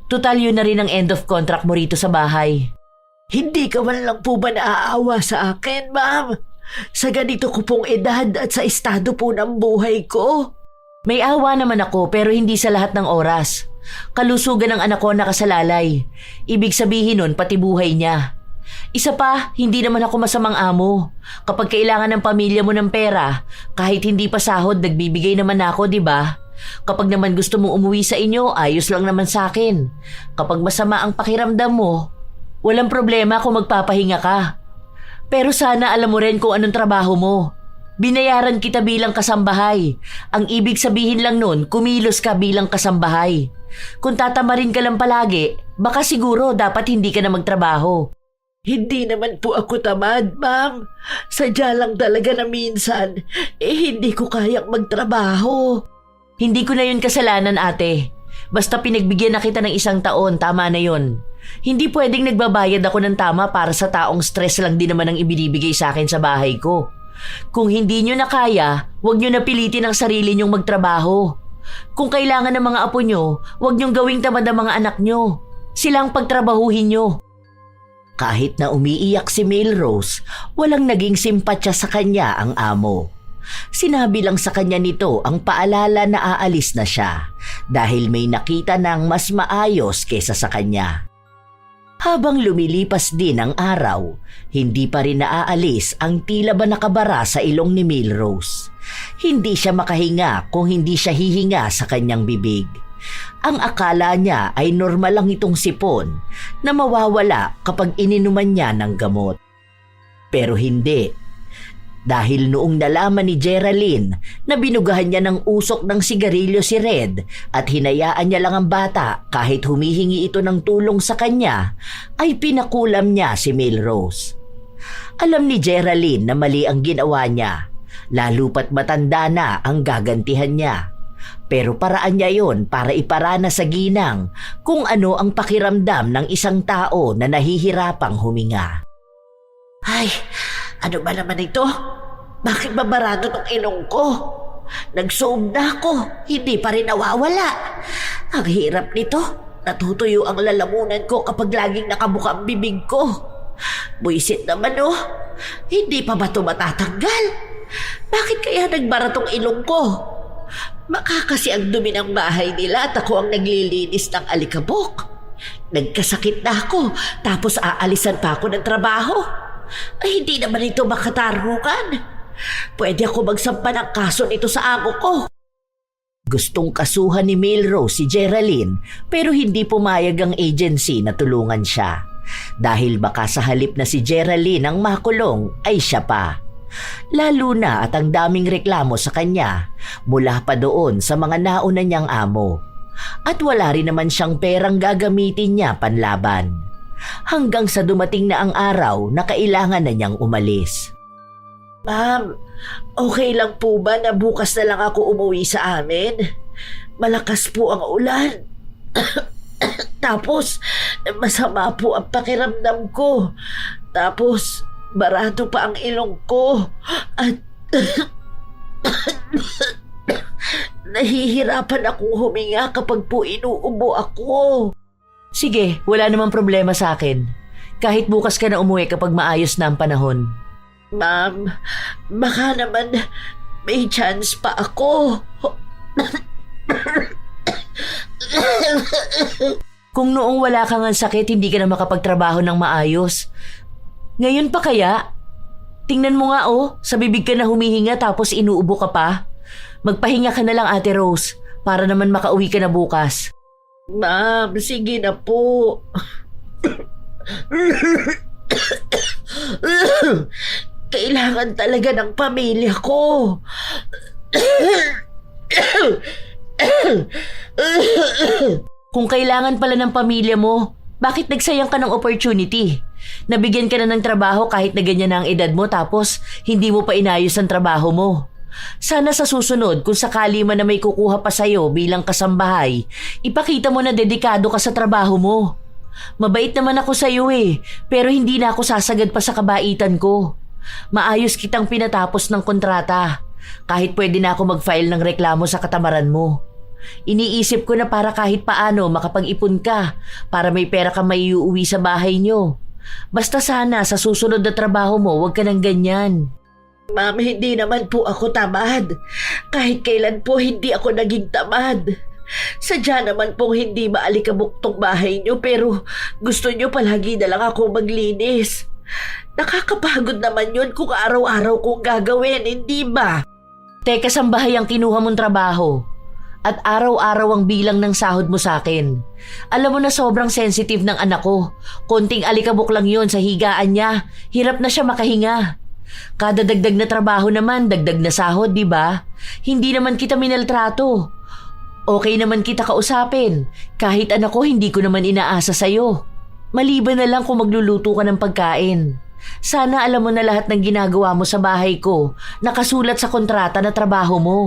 Total yun na rin ang end of contract mo rito sa bahay. Hindi ka man lang po ba naaawa sa akin, ma'am? Sa ganito ko pong edad at sa estado po ng buhay ko. May awa naman ako pero hindi sa lahat ng oras. Kalusugan ng anak ko nakasalalay. Ibig sabihin nun pati buhay niya. Isa pa, hindi naman ako masamang amo. Kapag kailangan ng pamilya mo ng pera, kahit hindi pa sahod, nagbibigay naman ako, di ba? Kapag naman gusto mong umuwi sa inyo, ayos lang naman sa akin. Kapag masama ang pakiramdam mo, walang problema kung magpapahinga ka. Pero sana alam mo rin kung anong trabaho mo. Binayaran kita bilang kasambahay. Ang ibig sabihin lang nun, kumilos ka bilang kasambahay. Kung tatamarin ka lang palagi, baka siguro dapat hindi ka na magtrabaho. Hindi naman po ako tamad, ma'am. Sadya lang talaga na minsan, hindi ko kayang magtrabaho. Hindi ko na yun kasalanan, ate. Basta pinagbigyan na kita ng 1 taon, tama na yun. Hindi pwedeng nagbabayad ako ng tama para sa taong stress lang din naman ang ibinibigay sa akin sa bahay ko. Kung hindi nyo na kaya, huwag nyo na pilitin ang sarili nyong magtrabaho. Kung kailangan ng mga apo nyo, huwag nyong gawing tamad ang mga anak nyo. Silang pagtrabahuhin nyo. Kahit na umiiyak si Milrose, walang naging simpatya sa kanya ang amo. Sinabi lang sa kanya nito ang paalala na aalis na siya dahil may nakita ng mas maayos kesa sa kanya. Habang lumilipas din ang araw, hindi pa rin naaalis ang tila ba nakabara sa ilong ni Milrose. Hindi siya makahinga kung hindi siya hihinga sa kanyang bibig. Ang akala niya ay normal lang itong sipon na mawawala kapag ininuman niya ng gamot. Pero hindi. Dahil noong nalaman ni Geraldine na binugahan niya ng usok ng sigarilyo si Red at hinayaan niya lang ang bata kahit humihingi ito ng tulong sa kanya, ay pinakulam niya si Milrose. Alam ni Geraldine na mali ang ginawa niya, lalo pat matanda na ang gagantihan niya. Pero paraan niya yon para iparana sa ginang kung ano ang pakiramdam ng isang tao na nahihirapang huminga. Ay, ano ba naman ito? Bakit ba barado tong ilong ko? Nagsoom na ako, hindi pa rin nawawala. Ang hirap nito, natutuyo ang lalamunan ko kapag laging nakabuka ang bibig ko. Buisit naman oh, hindi pa ba ito matatanggal? Bakit kaya nagbara tong ilong ko? Baka kasi ang dumi ng bahay nila at ako ang naglilinis ng alikabok. Nagkasakit na ako, tapos aalisan pa ako ng trabaho. Ay, hindi naman ito makatarungan. Pwede ako magsampa ng kaso nito sa amo ko. Gustong kasuhan ni Milrose si Geraldine pero hindi pumayag ang agency na tulungan siya. Dahil baka sa halip na si Geraldine ang makulong ay siya pa. Lalo na at ang daming reklamo sa kanya mula pa doon sa mga nauna niyang amo. At wala rin naman siyang perang gagamitin niya panlaban. Hanggang sa dumating na ang araw na kailangan na niyang umalis. Ma'am, okay lang po ba na bukas na lang ako umuwi sa amin? malakas po ang ulan. Tapos, masama po ang pakiramdam ko. Tapos, barado pa ang ilong ko. At nahihirapan akong huminga kapag po inuubo ako. Sige, wala namang problema sa akin. Kahit bukas ka na umuwi kapag maayos na ang panahon. Ma'am, baka naman may chance pa ako. Kung noong wala kang sakit, hindi ka na makapagtrabaho ng maayos. Ngayon pa kaya? Tingnan mo nga sa bibig ka na humihinga tapos inuubo ka pa. Magpahinga ka na lang, Ate Rose, para naman makauwi ka na bukas. Ma'am, sige na po. Kailangan talaga ng pamilya ko. Kung kailangan pala ng pamilya mo, bakit nagsayang ka ng opportunity? Nabigyan ka na ng trabaho kahit na ganyan na ang edad mo tapos hindi mo pa inayos ang trabaho mo. Sana sa susunod, kung sakali man na may kukuha pa sa'yo bilang kasambahay, ipakita mo na dedikado ka sa trabaho mo. Mabait naman ako sa'yo pero hindi na ako sasagad pa sa kabaitan ko. Maayos kitang pinatapos ng kontrata, kahit pwede na ako mag-file ng reklamo sa katamaran mo. Iniisip ko na para kahit paano makapag-ipon ka para may pera ka maiuwi sa bahay nyo. Basta sana sa susunod na trabaho mo, huwag ka ng ganyan. Ma'am, hindi naman po ako tamad. Kahit kailan po hindi ako naging tamad. Sadya naman pong hindi maalikabok tong bahay niyo pero gusto niyo palagi na lang ako maglinis. Nakakapagod naman yun kung araw-araw kong gagawin, hindi ba? Teka, sambahay ang kinuha mong trabaho. At araw-araw ang bilang ng sahod mo sa akin. Alam mo na sobrang sensitive ng anak ko. Konting alikabok lang yun sa higaan niya. Hirap na siya makahinga. Kada dagdag na trabaho naman, dagdag na sahod, di ba? Hindi naman kita minaltrato. Okay naman kita kausapin. Kahit anak ko, hindi ko naman inaasa sa'yo. Maliban na lang kung magluluto ka ng pagkain. Sana alam mo na lahat ng ginagawa mo sa bahay ko, nakasulat sa kontrata na trabaho mo.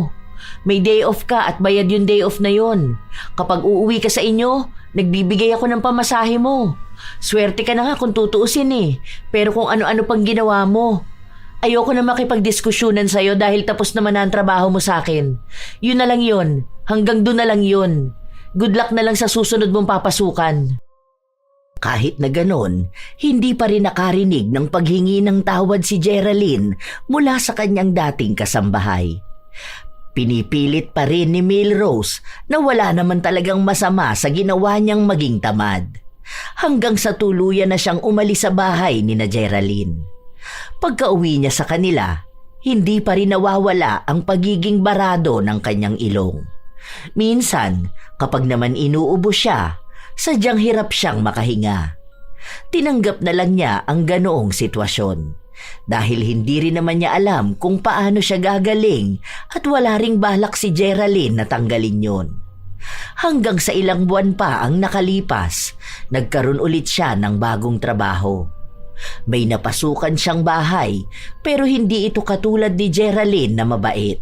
May day off ka at bayad yung day off na yon. Kapag uuwi ka sa inyo, nagbibigay ako ng pamasahe mo. Swerte ka na nga kung tutuusin pero kung ano-ano pang ginawa mo. Ayoko na makipagdiskusyonan sa'yo dahil tapos naman na ang trabaho mo sa akin. Yun na lang yun. Hanggang doon na lang yun. Good luck na lang sa susunod mong papasukan. Kahit na ganon, hindi pa rin nakarinig ng paghingi ng tawad si Geraldine mula sa kanyang dating kasambahay. Pinipilit pa rin ni Milrose na wala naman talagang masama sa ginawa niyang maging tamad. Hanggang sa tuluyan na siyang umalis sa bahay ni na Geraldine. Pagka-uwi niya sa kanila, hindi pa rin nawawala ang pagiging barado ng kanyang ilong. Minsan, kapag naman inuubo siya, sadyang hirap siyang makahinga. Tinanggap na lang niya ang ganoong sitwasyon dahil hindi rin naman niya alam kung paano siya gagaling at wala ring balak si Geraldine na tanggalin yon. Hanggang sa ilang buwan pa ang nakalipas, nagkaroon ulit siya ng bagong trabaho. May napasukan siyang bahay pero hindi ito katulad ni Geraldine na mabait.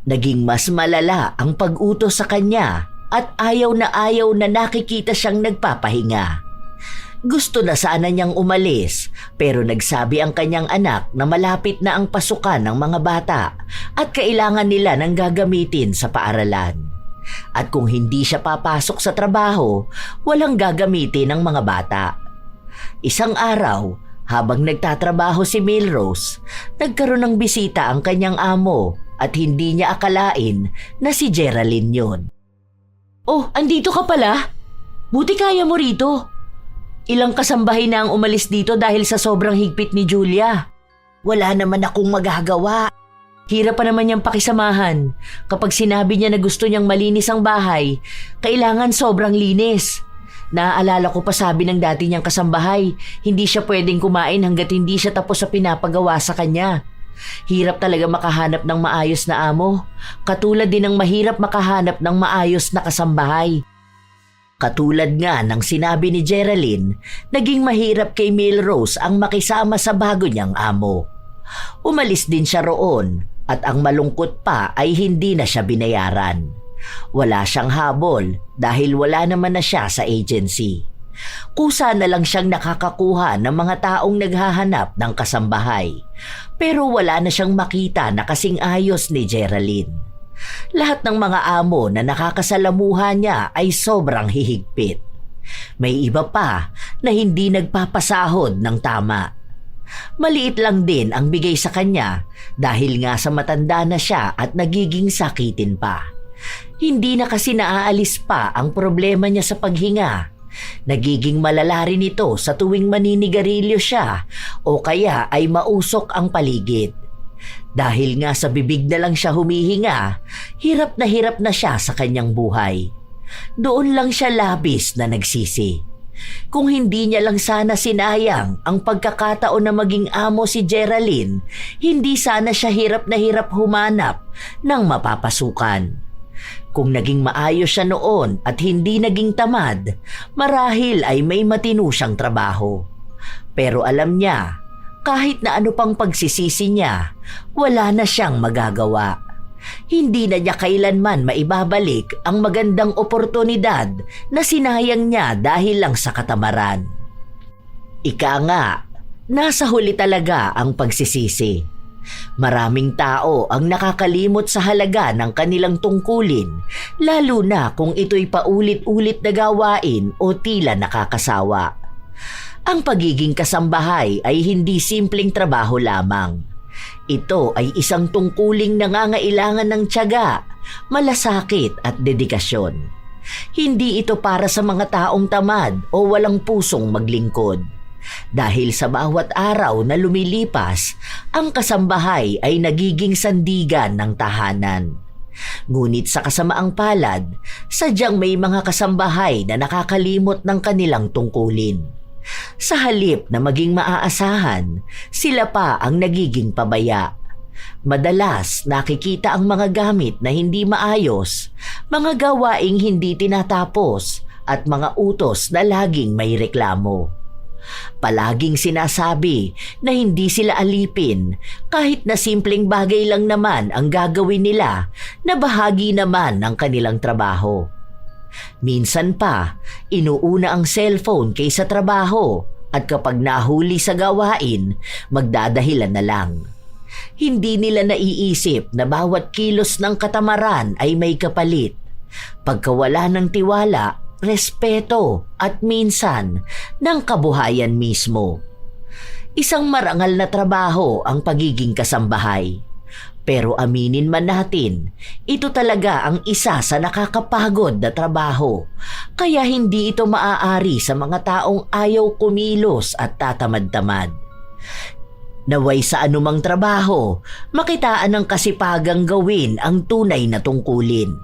Naging mas malala ang pag-utos sa kanya at ayaw na nakikita siyang nagpapahinga. Gusto na sana niyang umalis pero nagsabi ang kanyang anak na malapit na ang pasukan ng mga bata at kailangan nila ng gagamitin sa paaralan. At kung hindi siya papasok sa trabaho, walang gagamitin ng mga bata. Isang araw, habang nagtatrabaho si Milrose, nagkaroon ng bisita ang kanyang amo at hindi niya akalain na si Geraldine yun. Oh, andito ka pala? Buti kaya mo rito. Ilang kasambahay na ang umalis dito dahil sa sobrang higpit ni Julia. Wala naman akong magagawa. Hirap pa naman niyang pakisamahan. Kapag sinabi niya na gusto niyang malinis ang bahay, kailangan sobrang linis. Naaalala ko pa sabi ng dati niyang kasambahay, hindi siya pwedeng kumain hanggat hindi siya tapos sa pinapagawa sa kanya. Hirap talaga makahanap ng maayos na amo. Katulad din ng mahirap makahanap ng maayos na kasambahay. Katulad nga ng sinabi ni Geraldine, naging mahirap kay Milrose ang makisama sa bago niyang amo. Umalis din siya roon at ang malungkot pa ay hindi na siya binayaran. Wala siyang habol dahil wala naman na siya sa agency. Kusa na lang siyang nakakakuha ng mga taong naghahanap ng kasambahay. Pero wala na siyang makita na kasing ayos ni Geraldine. Lahat ng mga amo na nakakasalamuha niya ay sobrang hihigpit. May iba pa na hindi nagpapasahod ng tama. Maliit lang din ang bigay sa kanya dahil nga sa matanda na siya at nagiging sakitin pa. Hindi na kasi naaalis pa ang problema niya sa paghinga. Nagiging malala rin ito sa tuwing maninigarilyo siya o kaya ay mausok ang paligid. Dahil nga sa bibig na lang siya humihinga, hirap na siya sa kanyang buhay. Doon lang siya labis na nagsisi. Kung hindi niya lang sana sinayang ang pagkakataon na maging amo si Geraldine, hindi sana siya hirap humanap ng mapapasukan. Kung naging maayos siya noon at hindi naging tamad, marahil ay may matino siyang trabaho. Pero alam niya, kahit na ano pang pagsisisi niya, wala na siyang magagawa. Hindi na niya kailanman maibabalik ang magandang oportunidad na sinayang niya dahil lang sa katamaran. Ika nga, nasa huli talaga ang pagsisisi. Maraming tao ang nakakalimot sa halaga ng kanilang tungkulin, lalo na kung ito'y paulit-ulit na gawain o tila nakakasawa. Ang pagiging kasambahay ay hindi simpleng trabaho lamang. Ito ay isang tungkuling nangangailangan ng tiyaga, malasakit at dedikasyon. Hindi ito para sa mga taong tamad o walang pusong maglingkod. Dahil sa bawat araw na lumilipas, ang kasambahay ay nagiging sandigan ng tahanan. Ngunit sa kasamaang palad, sadyang may mga kasambahay na nakakalimot ng kanilang tungkulin. Sa halip na maging maaasahan, sila pa ang nagiging pabaya. Madalas nakikita ang mga gamit na hindi maayos, mga gawaing hindi tinatapos at mga utos na laging may reklamo. Palaging sinasabi na hindi sila alipin kahit na simpleng bagay lang naman ang gagawin nila na bahagi naman ng kanilang trabaho. Minsan pa, inuuna ang cellphone kaysa trabaho at kapag nahuli sa gawain, magdadahilan na lang. Hindi nila naiisip na bawat kilos ng katamaran ay may kapalit. Pagkawala ng tiwala, respeto at minsan ng kabuhayan mismo. Isang marangal na trabaho ang pagiging kasambahay. Pero aminin man natin, ito talaga ang isa sa nakakapagod na trabaho. Kaya hindi ito maaari sa mga taong ayaw kumilos at tatamad-tamad. Naway sa anumang trabaho, makitaan ng kasipagang gawin ang tunay na tungkulin.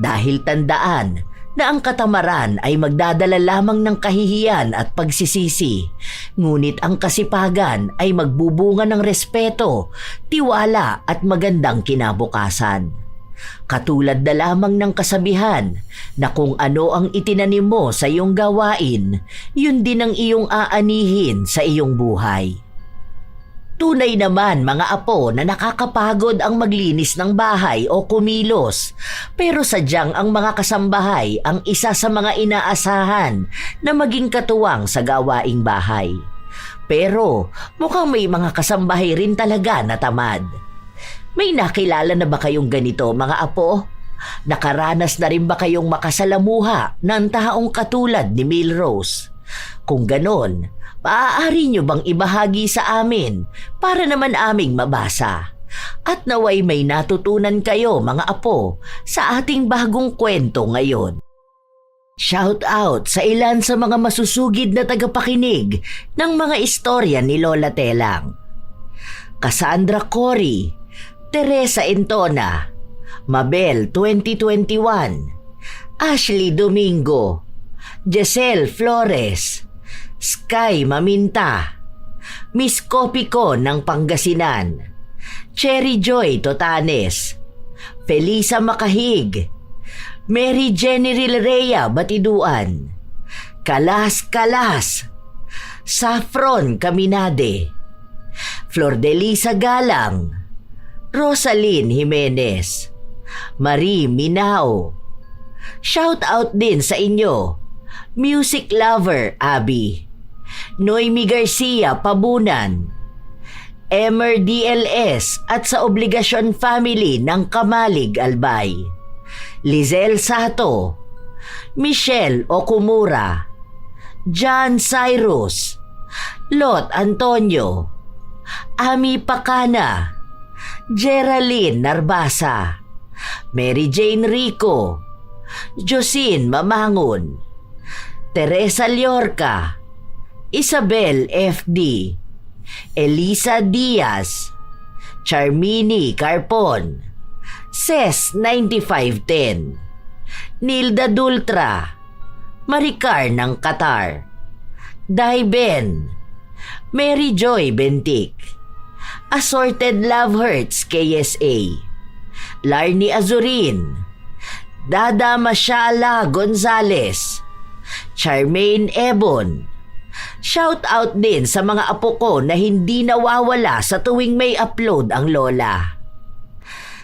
Dahil tandaan na ang katamaran ay magdadala lamang ng kahihiyan at pagsisisi, ngunit ang kasipagan ay magbubunga ng respeto, tiwala at magandang kinabukasan. Katulad na lamang ng kasabihan na kung ano ang itinanim mo sa iyong gawain, yun din ang iyong aanihin sa iyong buhay. Tunay naman mga apo na nakakapagod ang maglinis ng bahay o kumilos, pero sadyang ang mga kasambahay ang isa sa mga inaasahan na maging katuwang sa gawaing bahay. Pero mukhang may mga kasambahay rin talaga na tamad. May nakilala na ba kayong ganito mga apo? Nakaranas na rin ba kayong makasalamuha ng taong katulad ni Milrose? Kung ganon, maaari nyo bang ibahagi sa amin para naman aming mabasa? At naway may natutunan kayo mga apo sa ating bagong kwento ngayon. Shout out sa ilan sa mga masusugid na tagapakinig ng mga istorya ni Lola Telang. Cassandra Cory, Teresa Entona, Mabel 2021, Ashley Domingo, Giselle Flores, Sky Maminta, Miss Copico ng Pangasinan, Cherry Joy Totanes, Felisa Makahig, Mary Jenny Rilrea Batiduan, Kalas Kalas, Saffron Caminade, Flor de Lisa Galang, Rosaline Jimenez, Marie Minao. Shout out din sa inyo, music lover Abby, Noemi Garcia Pabunan, Emer DLS at sa Obligasyon Family ng Kamalig Albay, Lizelle Sato, Michelle Okumura, John Cyrus, Lot Antonio, Ami Pacana, Geraldine Narbasa, Mary Jane Rico, Josine Mamangon, Teresa Liorca, Isabel FD, Elisa Diaz, Charmini Carpon, Ces 9510, Nilda Dultra, Maricar ng Qatar, Daiben, Mary Joy Bentic, Assorted Love Hurts KSA, Larny Azurin, Dada Mashala Gonzales, Charmaine Ebon. Shout out din sa mga apo ko na hindi nawawala sa tuwing may upload ang lola.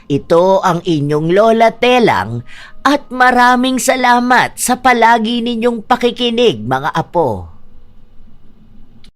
Ito ang inyong Lola Telang at maraming salamat sa palagi ninyong pakikinig mga apo.